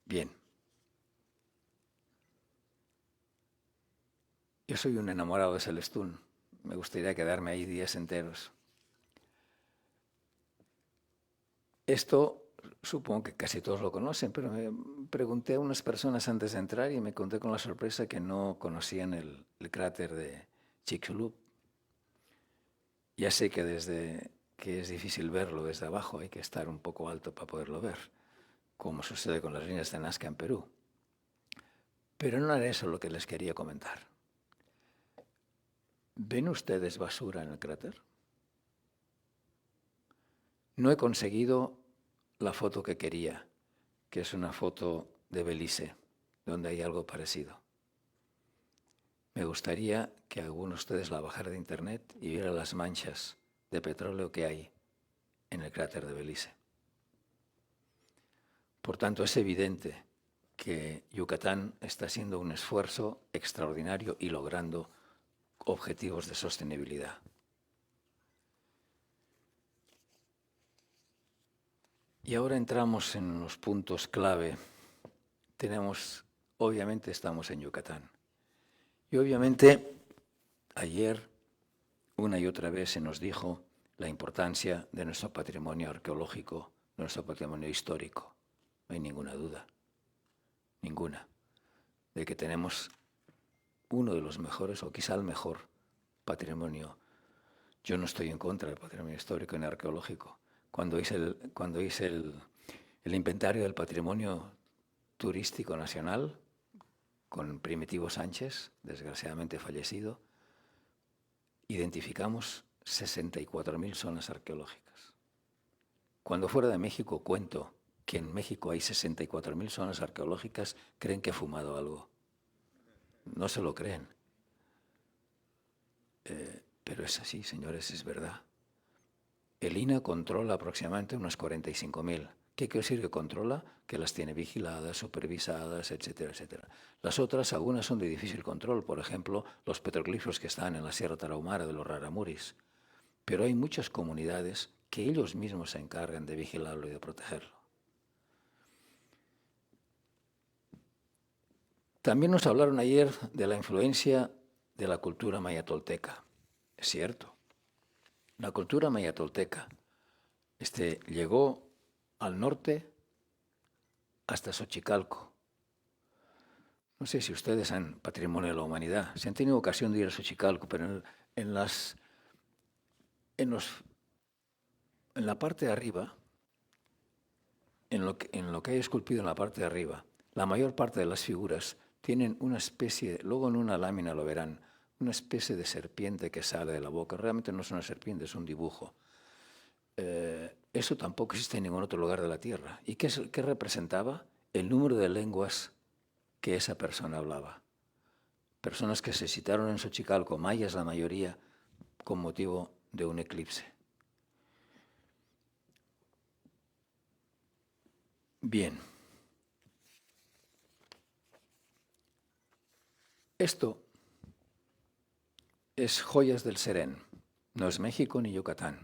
Bien. Yo soy un enamorado de Celestún. Me gustaría quedarme ahí días enteros. Esto supongo que casi todos lo conocen, pero me pregunté a unas personas antes de entrar y me conté con la sorpresa que no conocían el cráter de Chicxulub. Ya sé que es difícil verlo desde abajo, hay que estar un poco alto para poderlo ver, como sucede con las líneas de Nazca en Perú. Pero no era eso lo que les quería comentar. ¿Ven ustedes basura en el cráter? No he conseguido la foto que quería, que es una foto de Belice, donde hay algo parecido. Me gustaría que alguno de ustedes la bajara de internet y viera las manchas de petróleo que hay en el cráter de Belice. Por tanto, es evidente que Yucatán está haciendo un esfuerzo extraordinario y logrando objetivos de sostenibilidad. Y ahora entramos en los puntos clave. Obviamente estamos en Yucatán. Y obviamente ayer una y otra vez se nos dijo la importancia de nuestro patrimonio arqueológico, nuestro patrimonio histórico. No hay ninguna duda, ninguna, de que tenemos uno de los mejores o quizá el mejor patrimonio. Yo no estoy en contra del patrimonio histórico ni arqueológico. Cuando hice el inventario del patrimonio turístico nacional, con Primitivo Sánchez, desgraciadamente fallecido, identificamos 64.000 zonas arqueológicas. Cuando fuera de México cuento que en México hay 64.000 zonas arqueológicas, creen que he fumado algo. No se lo creen. Pero es así, señores, es verdad. El INAH controla aproximadamente unas 45.000. ¿Qué quiere decir que controla? Que las tiene vigiladas, supervisadas, etcétera, etcétera. Las otras, algunas son de difícil control, por ejemplo, los petroglifos que están en la Sierra Tarahumara de los Raramuris. Pero hay muchas comunidades que ellos mismos se encargan de vigilarlo y de protegerlo. También nos hablaron ayer de la influencia de la cultura maya tolteca. Es cierto. La cultura maya tolteca llegó al norte hasta Xochicalco. No sé si ustedes han patrimonio de la humanidad, si han tenido ocasión de ir a Xochicalco, pero en la parte de arriba, en lo que hay esculpido en la parte de arriba, la mayor parte de las figuras tienen una especie, luego en una lámina lo verán, una especie de serpiente que sale de la boca. Realmente no es una serpiente, es un dibujo. Eso tampoco existe en ningún otro lugar de la Tierra. ¿Y qué representaba? El número de lenguas que esa persona hablaba. Personas que se citaron en Xochicalco, mayas la mayoría, con motivo de un eclipse. Bien. Esto es Joyas del Serén. No es México ni Yucatán.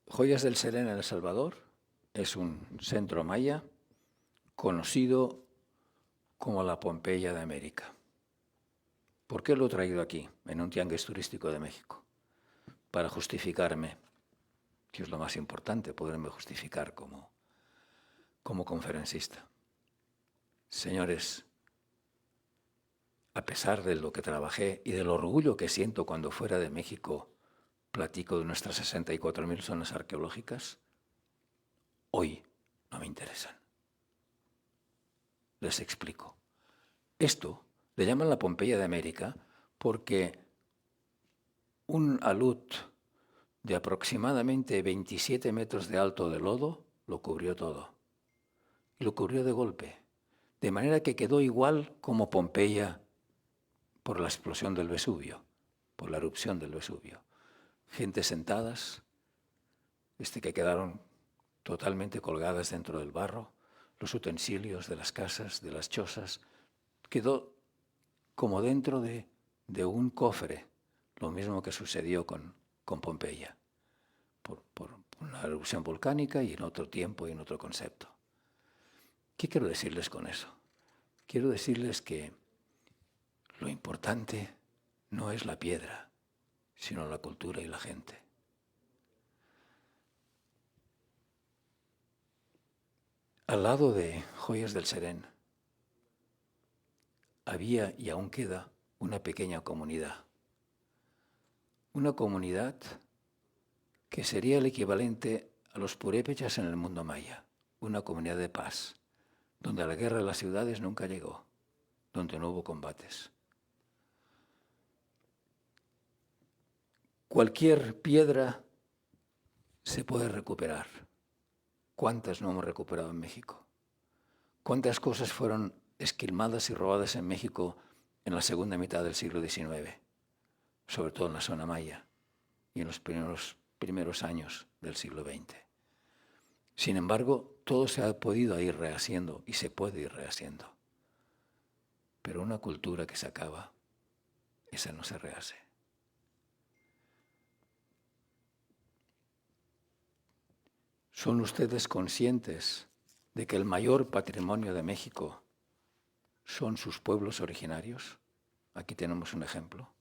Joyas del Serén en El Salvador es un centro maya conocido como la Pompeya de América. ¿Por qué lo he traído aquí, en un tianguis turístico de México? Para justificarme, que es lo más importante, poderme justificar como conferencista. Señores, a pesar de lo que trabajé y del orgullo que siento cuando fuera de México platico de nuestras 64.000 zonas arqueológicas, hoy no me interesan. Les explico. Esto le llaman la Pompeya de América porque un alud de aproximadamente 27 metros de alto de lodo lo cubrió todo. Y lo cubrió de golpe. De manera que quedó igual como Pompeya por la explosión del Vesubio, por la erupción del Vesubio. Gente sentadas, que quedaron totalmente colgadas dentro del barro, los utensilios de las casas, de las chozas, quedó como dentro de un cofre, lo mismo que sucedió con Pompeya, por una erupción volcánica y en otro tiempo y en otro concepto. ¿Qué quiero decirles con eso? Quiero decirles que lo importante no es la piedra, sino la cultura y la gente. Al lado de Joyas del Serén había y aún queda una pequeña comunidad. una comunidad que sería el equivalente a los purépechas en el mundo maya, una comunidad de paz, donde la guerra de las ciudades nunca llegó, donde no hubo combates. Cualquier piedra se puede recuperar. ¿Cuántas no hemos recuperado en México? ¿Cuántas cosas fueron esquilmadas y robadas en México en la segunda mitad del siglo XIX? Sobre todo en la zona maya y en los primeros años del siglo XX. Sin embargo, todo se ha podido ir rehaciendo y se puede ir rehaciendo. Pero una cultura que se acaba, esa no se rehace. ¿Son ustedes conscientes de que el mayor patrimonio de México son sus pueblos originarios? Aquí tenemos un ejemplo.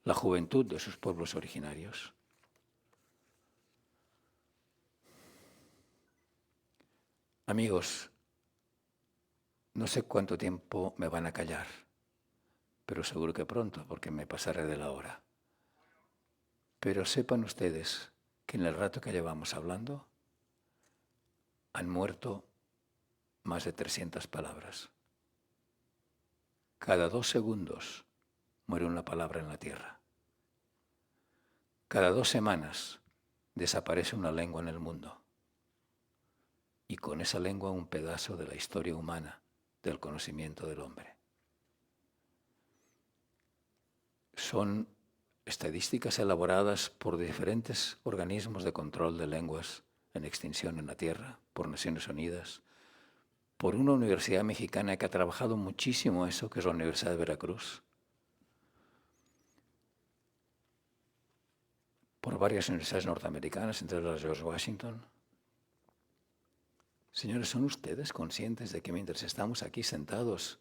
La juventud de sus pueblos originarios. Amigos, no sé cuánto tiempo me van a callar, pero seguro que pronto, porque me pasaré de la hora. Pero sepan ustedes que en el rato que llevamos hablando, han muerto más de 300 palabras. Cada 2 segundos muere una palabra en la tierra. Cada 2 semanas desaparece una lengua en el mundo. Y con esa lengua un pedazo de la historia humana, del conocimiento del hombre. Son estadísticas elaboradas por diferentes organismos de control de lenguas en extinción en la Tierra, por Naciones Unidas, por una universidad mexicana que ha trabajado muchísimo eso, que es la Universidad de Veracruz, por varias universidades norteamericanas, entre las George Washington. Señores, ¿son ustedes conscientes de que mientras estamos aquí sentados,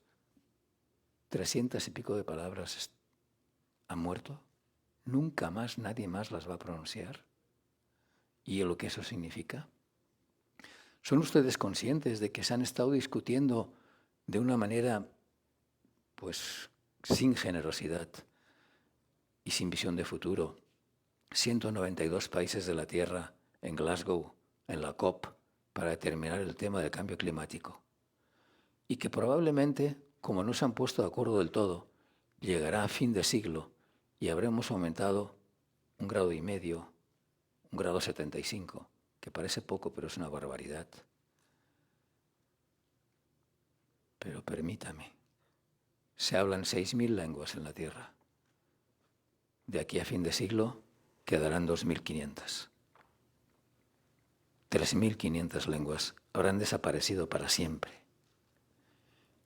300 y pico de palabras han muerto? Nunca más nadie más las va a pronunciar. ¿Y lo que eso significa? ¿Son ustedes conscientes de que se han estado discutiendo de una manera, pues, sin generosidad y sin visión de futuro? 192 países de la Tierra en Glasgow, en la COP, para determinar el tema del cambio climático. Y que probablemente, como no se han puesto de acuerdo del todo, llegará a fin de siglo y habremos aumentado 1,5 grados, 1,75 grados, que parece poco, pero es una barbaridad. Pero permítame, se hablan 6.000 lenguas en la Tierra. De aquí a fin de siglo quedarán 2.500. 3.500 lenguas habrán desaparecido para siempre.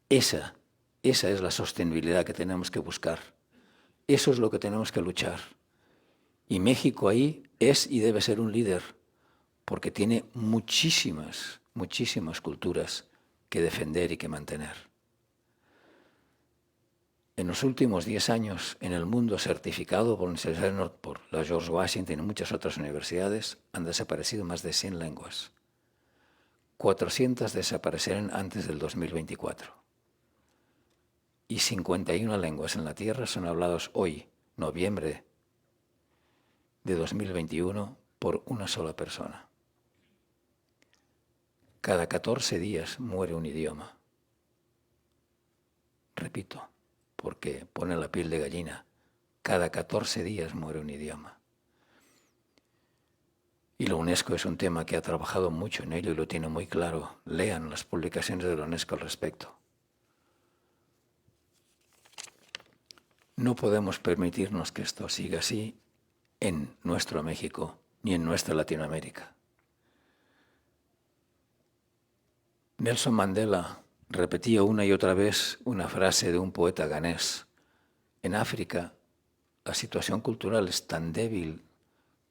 Esa es la sostenibilidad que tenemos que buscar. Eso es lo que tenemos que luchar. Y México ahí es y debe ser un líder, porque tiene muchísimas culturas que defender y que mantener. En los últimos 10 años, en el mundo certificado por la George Washington y muchas otras universidades, han desaparecido más de 100 lenguas. 400 desaparecerán antes del 2024. Y 51 lenguas en la Tierra son habladas hoy, noviembre de 2021, por una sola persona. Cada 14 días muere un idioma. Repito, porque pone la piel de gallina. Cada 14 días muere un idioma. Y la UNESCO es un tema que ha trabajado mucho en ello y lo tiene muy claro. Lean las publicaciones de la UNESCO al respecto. No podemos permitirnos que esto siga así en nuestro México ni en nuestra Latinoamérica. Nelson Mandela repetía una y otra vez una frase de un poeta ganés. En África, la situación cultural es tan débil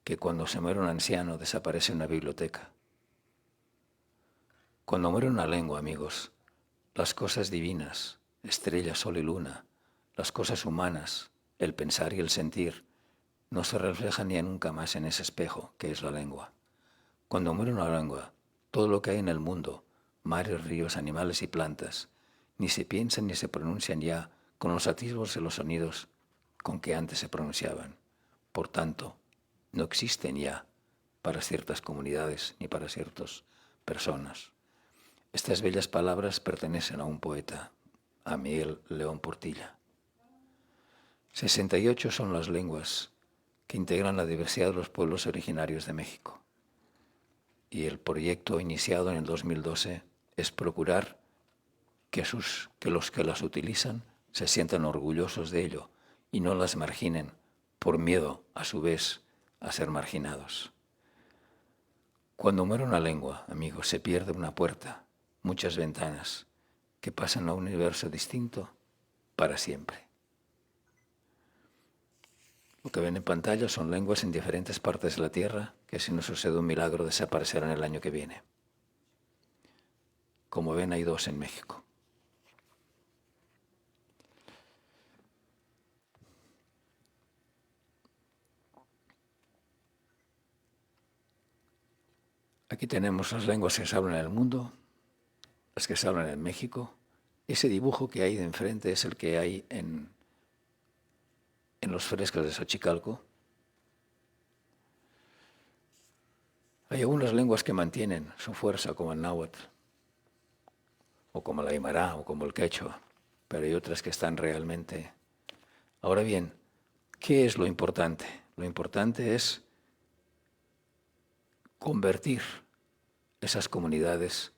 que cuando se muere un anciano desaparece una biblioteca. Cuando muere una lengua, amigos, las cosas divinas, estrella, sol y luna, las cosas humanas, el pensar y el sentir, no se reflejan ni nunca más en ese espejo que es la lengua. Cuando muere una lengua, todo lo que hay en el mundo, mares, ríos, animales y plantas, ni se piensan ni se pronuncian ya con los atisbos de los sonidos con que antes se pronunciaban. por tanto, no existen ya para ciertas comunidades ni para ciertas personas. Estas bellas palabras pertenecen a un poeta, a Miguel León Portilla. 68 son las lenguas que integran la diversidad de los pueblos originarios de México. Y el proyecto iniciado en el 2012 es procurar que los que las utilizan se sientan orgullosos de ello y no las marginen por miedo, a su vez, a ser marginados. Cuando muere una lengua, amigos, se pierde una puerta, muchas ventanas, que pasan a un universo distinto para siempre. Lo que ven en pantalla son lenguas en diferentes partes de la Tierra que, si no sucede un milagro, desaparecerán el año que viene. Como ven, hay 2 en México. Aquí tenemos las lenguas que se hablan en el mundo, las que se hablan en México. Ese dibujo que hay de enfrente es el que hay en los frescos de Xochicalco. Hay algunas lenguas que mantienen su fuerza, como el náhuatl, o como el aymara, o como el quechua, pero hay otras que están realmente... Ahora bien, ¿qué es lo importante? Lo importante es convertir esas comunidades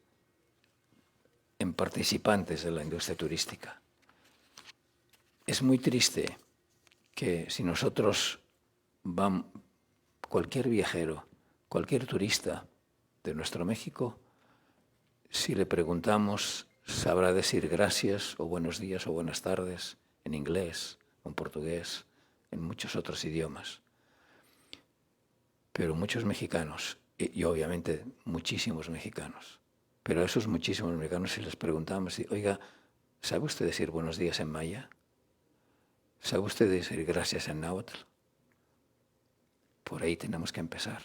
en participantes de la industria turística. Es muy triste que si nosotros vamos, cualquier viajero, cualquier turista de nuestro México, si le preguntamos, sabrá decir gracias o buenos días o buenas tardes en inglés, en portugués, en muchos otros idiomas. Pero muchos mexicanos, y obviamente muchísimos mexicanos, pero a esos muchísimos mexicanos, si les preguntamos, oiga, ¿sabe usted decir buenos días en maya? ¿Sabe usted decir gracias en náhuatl? Por ahí tenemos que empezar.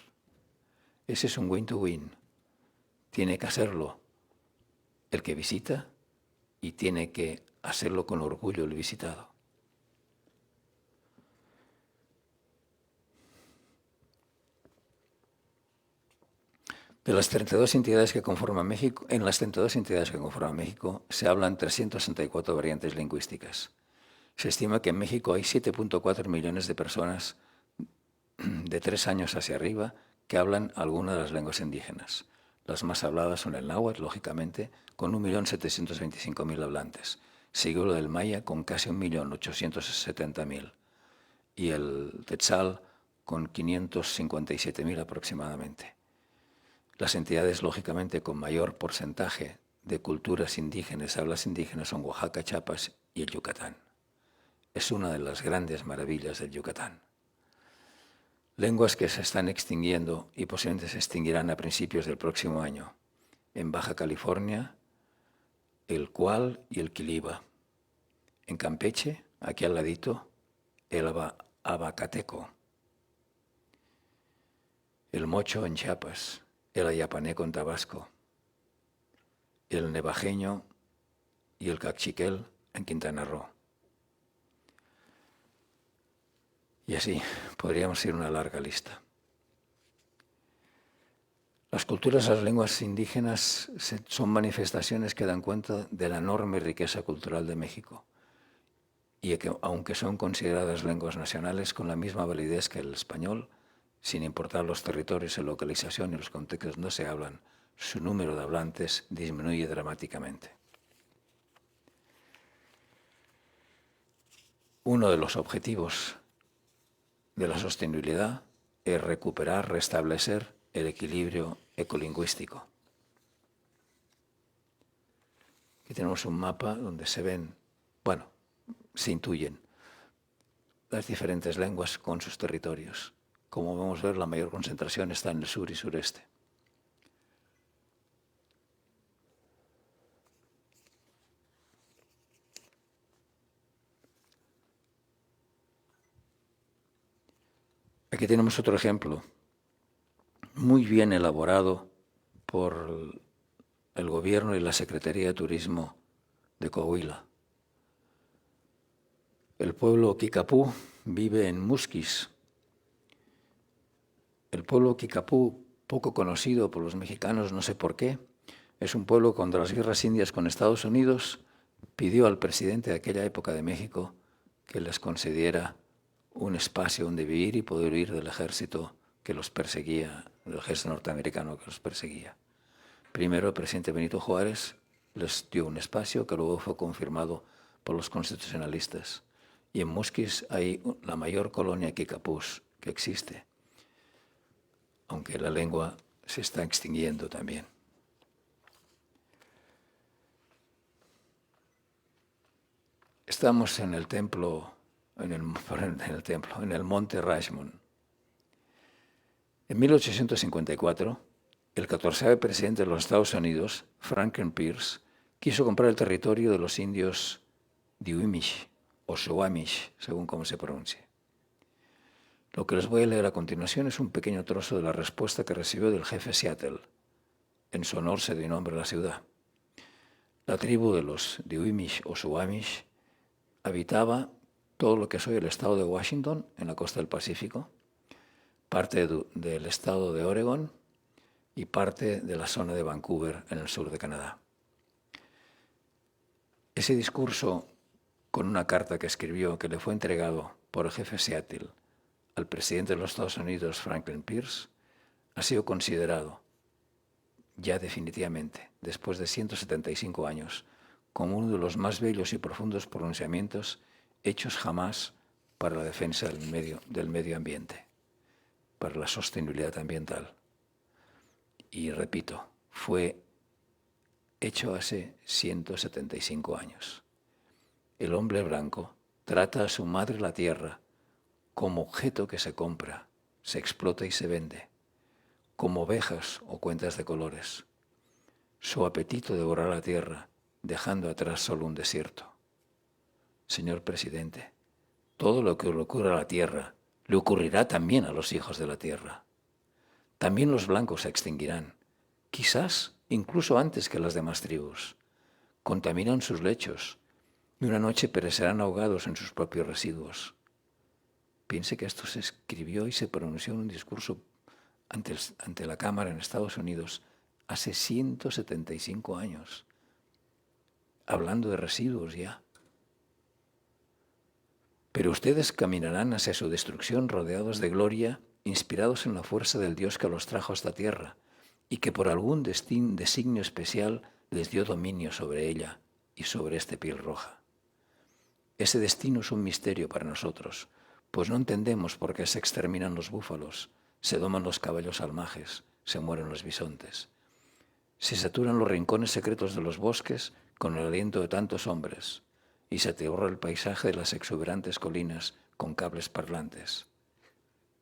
Ese es un win-to-win. Tiene que hacerlo el que visita y tiene que hacerlo con orgullo el visitado. De las 32 entidades que conforman México, en las 32 entidades que conforman México se hablan 364 variantes lingüísticas. Se estima que en México hay 7.4 millones de personas de 3 años hacia arriba que hablan alguna de las lenguas indígenas. Las más habladas son el náhuatl, lógicamente, con 1.725.000 hablantes, seguido del maya con casi 1.870.000 y el quetzal con 557.000 aproximadamente. Las entidades, lógicamente, con mayor porcentaje de culturas indígenas, hablas indígenas, son Oaxaca, Chiapas y el Yucatán. Es una de las grandes maravillas del Yucatán. Lenguas que se están extinguiendo y posiblemente se extinguirán a principios del próximo año. En Baja California, el cual y el quiliba. En Campeche, aquí al ladito, el abacateco. El mocho en Chiapas, el ayapaneco en Tabasco, el nevajeño y el cachiquel en Quintana Roo. Y así podríamos ir una larga lista. Las culturas, las lenguas indígenas son manifestaciones que dan cuenta de la enorme riqueza cultural de México y que, aunque son consideradas lenguas nacionales con la misma validez que el español, sin importar los territorios, la localización y los contextos no se hablan, su número de hablantes disminuye dramáticamente. Uno de los objetivos de la sostenibilidad es recuperar, restablecer el equilibrio ecolingüístico. Aquí tenemos un mapa donde se ven, se intuyen las diferentes lenguas con sus territorios. Como vamos a ver, la mayor concentración está en el sur y sureste. Aquí tenemos otro ejemplo, muy bien elaborado por el gobierno y la Secretaría de Turismo de Coahuila. El pueblo Kikapú vive en Musquis, El pueblo Kicapú, poco conocido por los mexicanos, no sé por qué, es un pueblo cuando las guerras indias con Estados Unidos pidió al presidente de aquella época de México que les concediera un espacio donde vivir y poder huir del ejército que los perseguía, del ejército norteamericano que los perseguía. Primero el presidente Benito Juárez les dio un espacio que luego fue confirmado por los constitucionalistas. Y en Musquis hay la mayor colonia Kicapús que existe, aunque la lengua se está extinguiendo también. Estamos en el templo, en el monte Rushmore. En 1854, el 14º presidente de los Estados Unidos, Franklin Pierce, quiso comprar el territorio de los indios Duwamish o Suwamish, según cómo se pronuncie. Lo que les voy a leer a continuación es un pequeño trozo de la respuesta que recibió del jefe Seattle. En su honor se dio nombre a la ciudad. La tribu de los Duwamish o Suwamish habitaba todo lo que es hoy el estado de Washington, en la costa del Pacífico, parte del estado de Oregon y parte de la zona de Vancouver, en el sur de Canadá. Ese discurso, con una carta que escribió, que le fue entregado por el jefe Seattle al presidente de los Estados Unidos, Franklin Pierce, ha sido considerado ya definitivamente, después de 175 años, como uno de los más bellos y profundos pronunciamientos hechos jamás para la defensa del medio ambiente, para la sostenibilidad ambiental. Y repito, fue hecho hace 175 años. El hombre blanco trata a su madre la tierra como objeto que se compra, se explota y se vende, como ovejas o cuentas de colores. Su apetito devora la tierra, dejando atrás solo un desierto. Señor presidente, todo lo que le ocurra a la tierra le ocurrirá también a los hijos de la tierra. También los blancos se extinguirán, quizás incluso antes que las demás tribus. Contaminan sus lechos y una noche perecerán ahogados en sus propios residuos. Piense que esto se escribió y se pronunció en un discurso ante la Cámara en Estados Unidos hace 175 años, hablando de residuos ya. Pero ustedes caminarán hacia su destrucción rodeados de gloria, inspirados en la fuerza del Dios que los trajo a esta tierra y que por algún designio especial les dio dominio sobre ella y sobre esta piel roja. Ese destino es un misterio para nosotros, pues no entendemos por qué se exterminan los búfalos, se doman los caballos salvajes, se mueren los bisontes. Se saturan los rincones secretos de los bosques con el aliento de tantos hombres y se atiborra el paisaje de las exuberantes colinas con cables parlantes.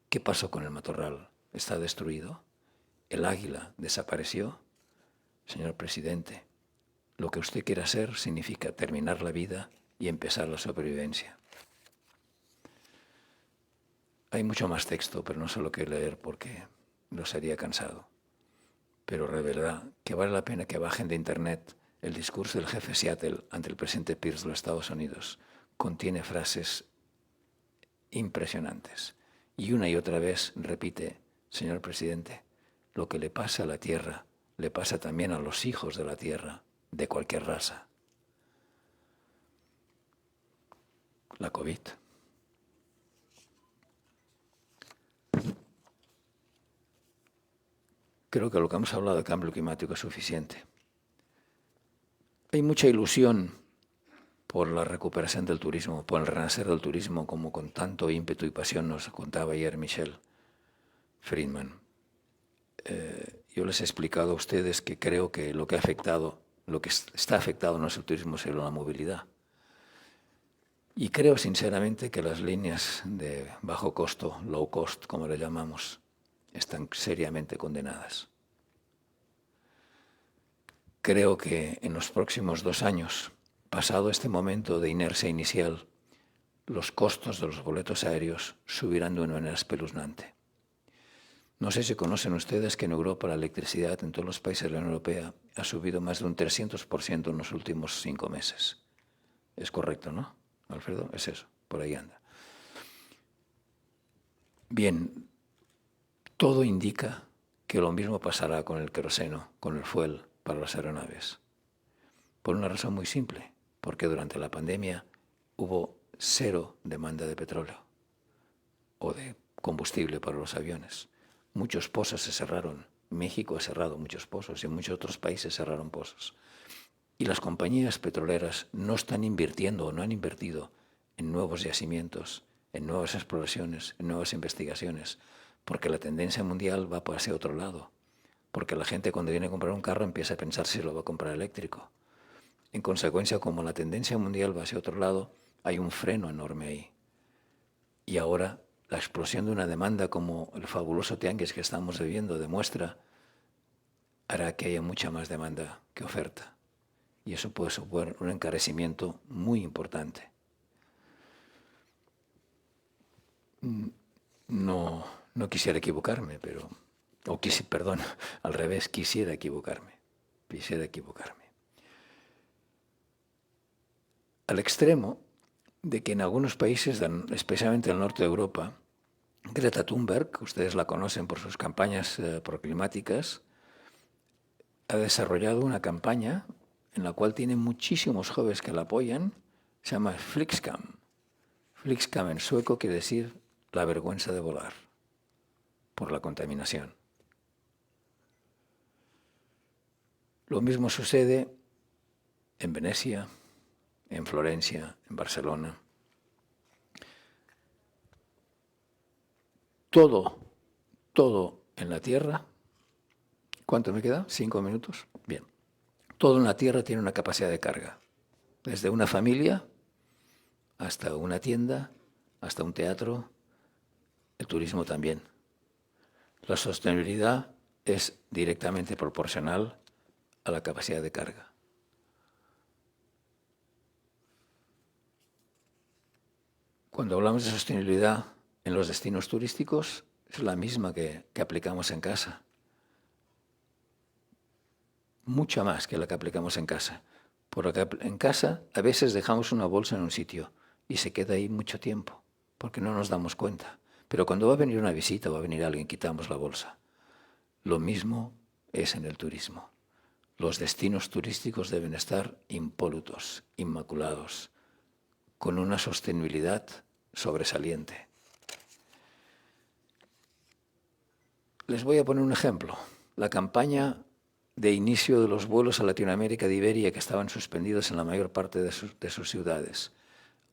¿Qué pasó con el matorral? ¿Está destruido? ¿El águila desapareció? Señor presidente, lo que usted quiere hacer significa terminar la vida y empezar la sobrevivencia. Hay mucho más texto, pero no se lo quiero leer porque los haría cansado. Pero de verdad que vale la pena que bajen de internet el discurso del jefe Seattle ante el presidente Pierce de los Estados Unidos. Contiene frases impresionantes. Y una y otra vez repite, señor presidente, lo que le pasa a la tierra, le pasa también a los hijos de la tierra, de cualquier raza. La COVID. Creo que lo que hemos hablado de cambio climático es suficiente. Hay mucha ilusión por la recuperación del turismo, por el renacer del turismo, como con tanto ímpetu y pasión nos contaba ayer Michelle Friedman. Yo les he explicado a ustedes que creo que lo que está afectado no es el turismo, sino la movilidad. Y creo sinceramente que las líneas de bajo costo, low cost, como le llamamos, están seriamente condenadas. Creo que en los próximos 2 años, pasado este momento de inercia inicial, los costos de los boletos aéreos subirán de una manera espeluznante. No sé si conocen ustedes que en Europa la electricidad en todos los países de la Unión Europea ha subido más de un 300% en los últimos 5 meses. Es correcto, ¿no, Alfredo? Es eso, por ahí anda. Bien, Todo indica que lo mismo pasará con el queroseno, con el fuel para las aeronaves. Por una razón muy simple, porque durante la pandemia hubo cero demanda de petróleo o de combustible para los aviones. Muchos pozos se cerraron. México ha cerrado muchos pozos y muchos otros países cerraron pozos. Y las compañías petroleras no están invirtiendo o no han invertido en nuevos yacimientos, en nuevas exploraciones, en nuevas investigaciones, porque la tendencia mundial va hacia otro lado. Porque la gente cuando viene a comprar un carro empieza a pensar si lo va a comprar eléctrico. En consecuencia, como la tendencia mundial va hacia otro lado, hay un freno enorme ahí. Y ahora la explosión de una demanda como el fabuloso tianguis que estamos viviendo demuestra, hará que haya mucha más demanda que oferta. Y eso puede suponer un encarecimiento muy importante. No quisiera equivocarme, pero... perdón, al revés, quisiera equivocarme. Al extremo de que en algunos países, especialmente en el norte de Europa, Greta Thunberg, ustedes la conocen por sus campañas proclimáticas, ha desarrollado una campaña en la cual tiene muchísimos jóvenes que la apoyan, se llama Flixskam. Flixskam en sueco quiere decir la vergüenza de volar, por la contaminación. Lo mismo sucede en Venecia, en Florencia, en Barcelona. Todo en la Tierra. ¿Cuánto me queda? 5 minutos. Bien. Todo en la Tierra tiene una capacidad de carga. Desde una familia hasta una tienda, hasta un teatro, el turismo también. La sostenibilidad es directamente proporcional a la capacidad de carga. Cuando hablamos de sostenibilidad en los destinos turísticos, es la misma que aplicamos en casa. Mucha más que la que aplicamos en casa. Porque en casa a veces dejamos una bolsa en un sitio y se queda ahí mucho tiempo, porque no nos damos cuenta. Pero cuando va a venir una visita, va a venir alguien, quitamos la bolsa. Lo mismo es en el turismo. Los destinos turísticos deben estar impolutos, inmaculados, con una sostenibilidad sobresaliente. Les voy a poner un ejemplo. La campaña de inicio de los vuelos a Latinoamérica de Iberia, que estaban suspendidos en la mayor parte de sus ciudades.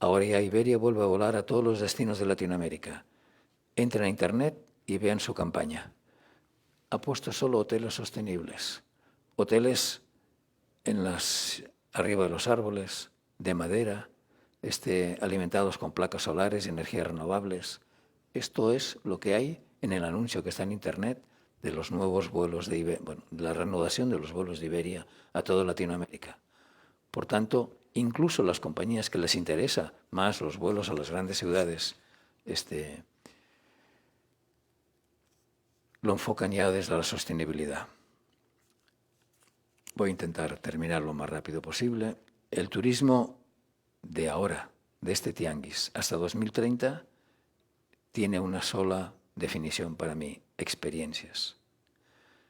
Ahora ya Iberia vuelve a volar a todos los destinos de Latinoamérica. Entren a Internet y vean su campaña. Ha puesto solo hoteles sostenibles. Hoteles arriba de los árboles, de madera, alimentados con placas solares y energías renovables. Esto es lo que hay en el anuncio que está en Internet de los nuevos vuelos de la reanudación de los vuelos de Iberia a toda Latinoamérica. Por tanto, incluso las compañías que les interesa más los vuelos a las grandes ciudades, lo enfocan ya desde la sostenibilidad. Voy a intentar terminar lo más rápido posible. El turismo de ahora, de este tianguis, hasta 2030, tiene una sola definición para mí: experiencias.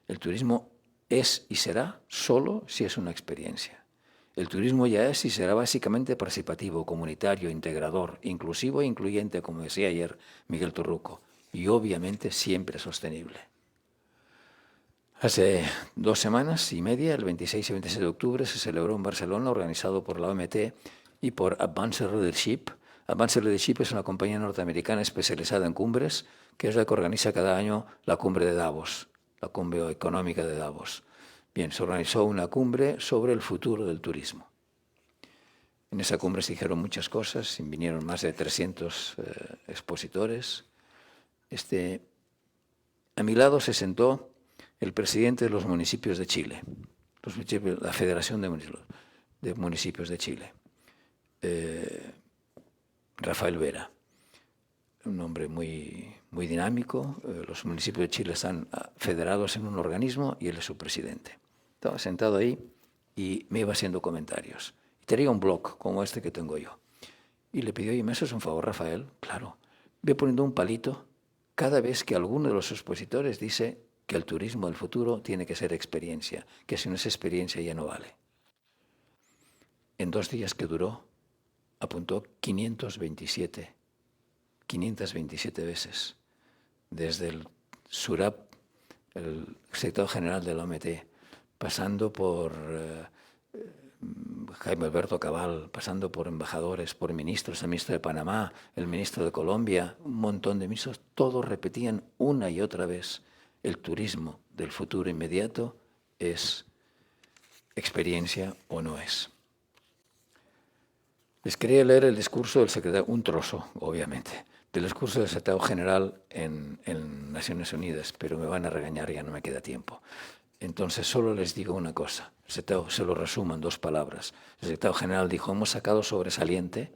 El turismo es y será solo si es una experiencia. El turismo ya es y será básicamente participativo, comunitario, integrador, inclusivo e incluyente, como decía ayer Miguel Torruco, y obviamente siempre sostenible. Hace 2 semanas y media, el 26 y 27 de octubre, se celebró en Barcelona, organizado por la OMT y por Advanced Leadership. Advanced Leadership es una compañía norteamericana especializada en cumbres, que es la que organiza cada año la cumbre de Davos, la cumbre económica de Davos. Bien, se organizó una cumbre sobre el futuro del turismo. En esa cumbre se dijeron muchas cosas, vinieron más de 300 expositores. A mi lado se sentó el presidente de los municipios de Chile, la Federación de Municipios de Chile, Rafael Vera, un hombre muy dinámico. Los municipios de Chile están federados en un organismo y él es su presidente. Estaba sentado ahí y me iba haciendo comentarios. Y tenía un blog como este que tengo yo. Y le pidió: oye, ¿me haces un favor, Rafael? Claro. Ve poniendo un palito cada vez que alguno de los expositores dice que el turismo del futuro tiene que ser experiencia, que si no es experiencia ya no vale. En 2 días que duró, apuntó 527 veces, desde el SURAP, el secretario general de la OMT, pasando por Jaime Alberto Cabal, pasando por embajadores, por ministros, el ministro de Panamá, el ministro de Colombia, un montón de ministros, todos repetían una y otra vez: el turismo del futuro inmediato es experiencia o no es. Les quería leer el discurso del secretario, un trozo, obviamente, del discurso del secretario general en Naciones Unidas, pero me van a regañar, ya no me queda tiempo. Entonces solo les digo una cosa, se lo resumo en 2 palabras. El secretario general dijo: hemos sacado sobresaliente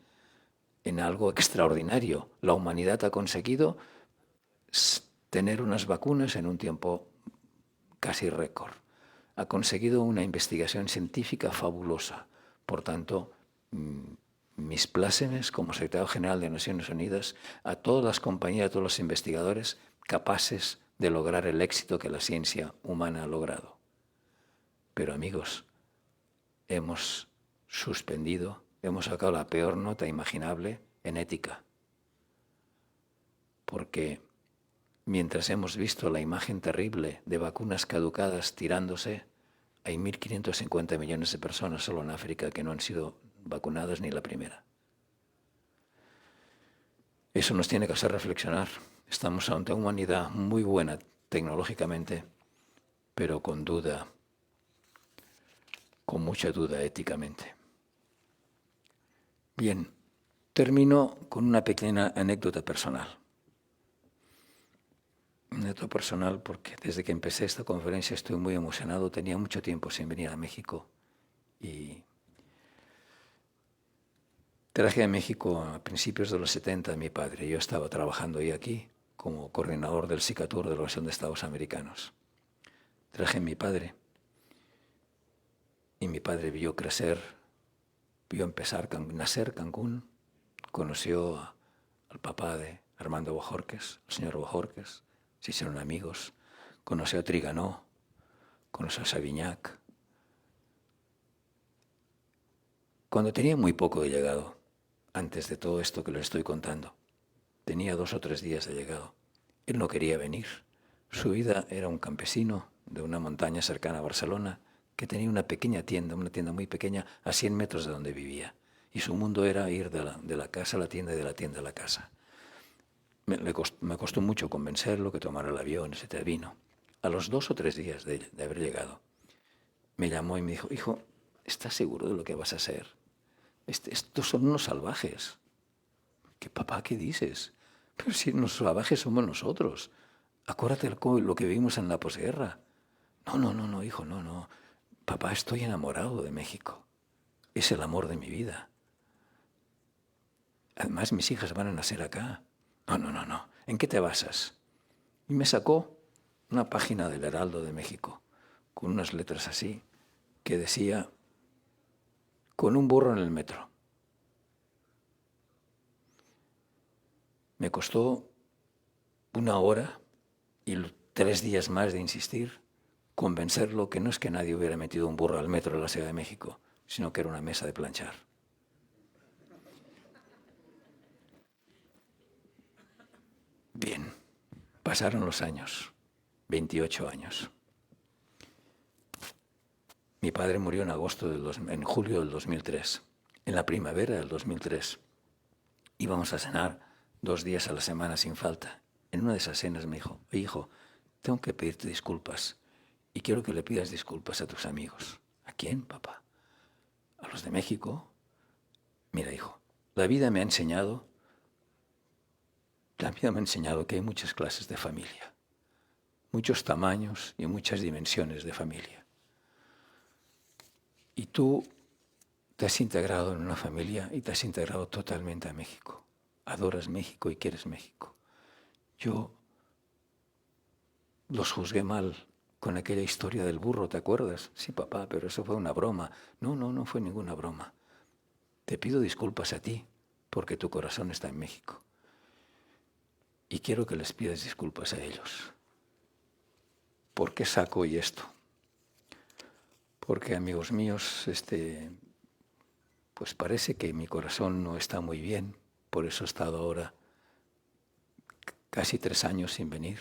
en algo extraordinario. La humanidad ha conseguido tener unas vacunas en un tiempo casi récord. Ha conseguido una investigación científica fabulosa. Por tanto, mis plácemes como secretario general de Naciones Unidas a todas las compañías, a todos los investigadores capaces de lograr el éxito que la ciencia humana ha logrado. Pero amigos, hemos suspendido, hemos sacado la peor nota imaginable en ética. Porque mientras hemos visto la imagen terrible de vacunas caducadas tirándose, hay 1.550 millones de personas solo en África que no han sido vacunadas ni la primera. Eso nos tiene que hacer reflexionar. Estamos ante una humanidad muy buena tecnológicamente, pero con duda, con mucha duda éticamente. Bien, termino con una pequeña anécdota personal. Anécdota personal porque desde que empecé esta conferencia estoy muy emocionado. Tenía mucho tiempo sin venir a México y traje a México a principios de los 70 a mi padre. Yo estaba trabajando ahí aquí como coordinador del SICATUR de la Organización de Estados Americanos. Traje a mi padre y mi padre vio crecer, vio nacer Cancún, conoció al papá de Armando Bojorquez, el señor Bojorquez, se hicieron amigos, conoció a Triganó, conoció a Savignac. Cuando tenía muy poco de llegado, antes de todo esto que les estoy contando, tenía 2 o 3 días de llegado. Él no quería venir. Su vida era un campesino de una montaña cercana a Barcelona que tenía una pequeña tienda, una tienda muy pequeña, a 100 metros de donde vivía. Y su mundo era ir de la casa a la tienda y de la tienda a la casa. Me costó mucho convencerlo que tomara el avión, etc. Vino. A los 2 o 3 días de haber llegado, me llamó y me dijo: hijo, ¿estás seguro de lo que vas a hacer? Estos son unos salvajes. ¿Qué, papá, qué dices? Pero si los salvajes somos nosotros. Acuérdate lo que vivimos en la posguerra. No, hijo, no. Papá, estoy enamorado de México. Es el amor de mi vida. Además, mis hijas van a nacer acá. No. ¿En qué te basas? Y me sacó una página del Heraldo de México con unas letras así que decía: con un burro en el metro. Me costó 1 hora y 3 días más de insistir, convencerlo que no es que nadie hubiera metido un burro al metro de la Ciudad de México, sino que era una mesa de planchar. Bien, pasaron los años, 28 años. Mi padre murió en julio del 2003, en la primavera del 2003. Íbamos a cenar 2 días a la semana sin falta. En una de esas cenas me dijo: hijo, tengo que pedirte disculpas y quiero que le pidas disculpas a tus amigos. ¿A quién, papá? ¿A los de México? Mira, hijo, la vida me ha enseñado que hay muchas clases de familia, muchos tamaños y muchas dimensiones de familia. Y tú te has integrado en una familia y te has integrado totalmente a México. Adoras México y quieres México. Yo los juzgué mal con aquella historia del burro, ¿te acuerdas? Sí, papá, pero eso fue una broma. No fue ninguna broma. Te pido disculpas a ti porque tu corazón está en México. Y Y quiero que les pidas disculpas a ellos. ¿Por qué saco hoy esto? Porque, amigos míos, pues parece que mi corazón no está muy bien. Por eso he estado ahora casi 3 años sin venir.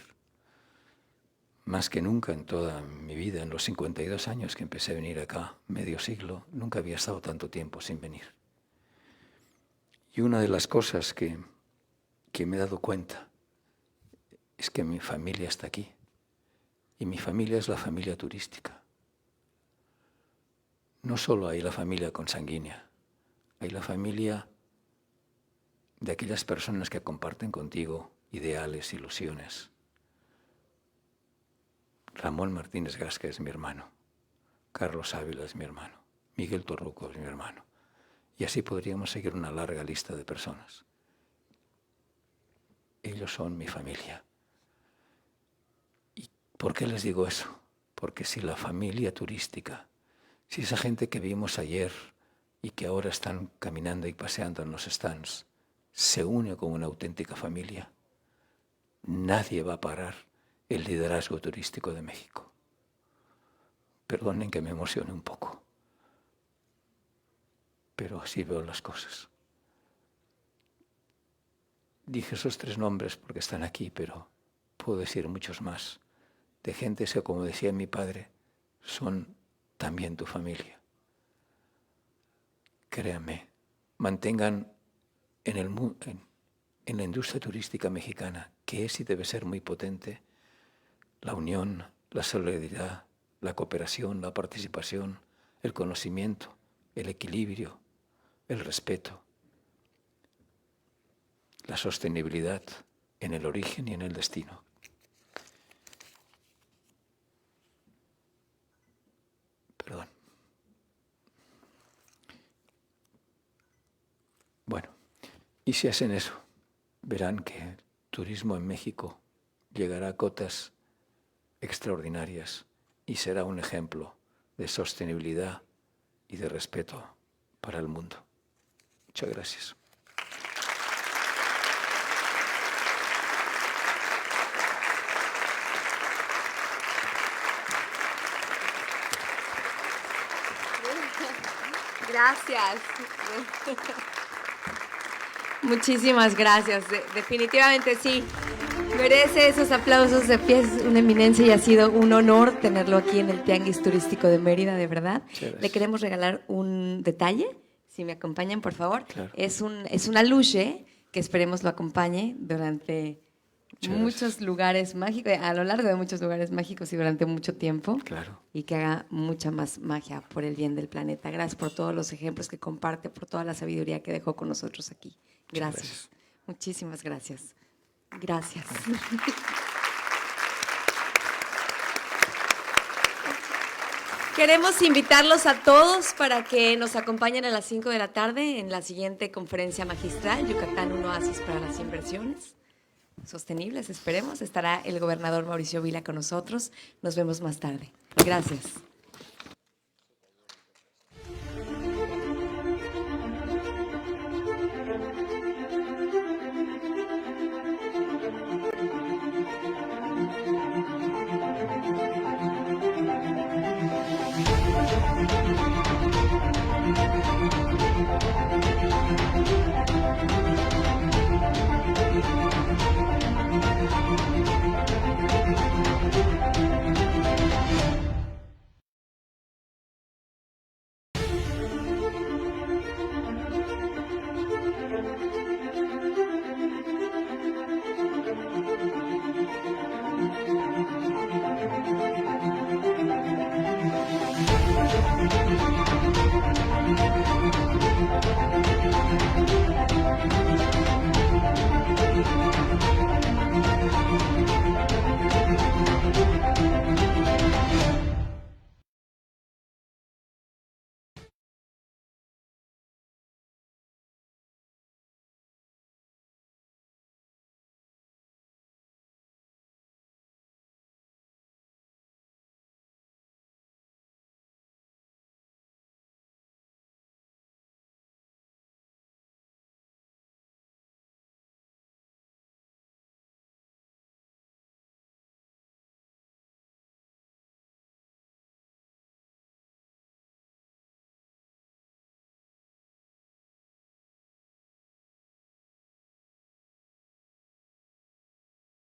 Más que nunca en toda mi vida, en los 52 años que empecé a venir acá, medio siglo, nunca había estado tanto tiempo sin venir. Y una de las cosas que me he dado cuenta es que mi familia está aquí. Y mi familia es la familia turística. No solo hay la familia consanguínea, hay la familia de aquellas personas que comparten contigo ideales, ilusiones. Ramón Martínez Gasca es mi hermano, Carlos Ávila es mi hermano, Miguel Torruco es mi hermano. Y así podríamos seguir una larga lista de personas. Ellos son mi familia. ¿Y por qué les digo eso? Porque si la familia turística, si esa gente que vimos ayer y que ahora están caminando y paseando en los stands, se une con una auténtica familia, nadie va a parar el liderazgo turístico de México. Perdonen que me emocione un poco, pero así veo las cosas. Dije esos 3 nombres porque están aquí, pero puedo decir muchos más, de gentes que, como decía mi padre, son también tu familia. Créanme, mantengan en la industria turística mexicana, que es y debe ser muy potente, la unión, la solidaridad, la cooperación, la participación, el conocimiento, el equilibrio, el respeto, la sostenibilidad en el origen y en el destino. Perdón. Bueno, y si hacen eso, verán que el turismo en México llegará a cotas extraordinarias y será un ejemplo de sostenibilidad y de respeto para el mundo. Muchas gracias. Gracias. Muchísimas gracias. Definitivamente sí. Merece esos aplausos de pie. Es una eminencia y ha sido un honor tenerlo aquí en el Tianguis Turístico de Mérida, de verdad. Le queremos regalar un detalle, si me acompañan, por favor. Claro. Es una luche que esperemos lo acompañe durante muchos lugares mágicos, a lo largo de muchos lugares mágicos y durante mucho tiempo. Claro. Y que haga mucha más magia por el bien del planeta. Gracias por todos los ejemplos que comparte, por toda la sabiduría que dejó con nosotros aquí. Gracias. Muchísimas gracias. Gracias. Queremos invitarlos a todos para que nos acompañen a las 5 de la tarde en la siguiente conferencia magistral, Yucatán, un oasis para las inversiones sostenibles, esperemos. Estará el gobernador Mauricio Vila con nosotros. Nos vemos más tarde. Gracias.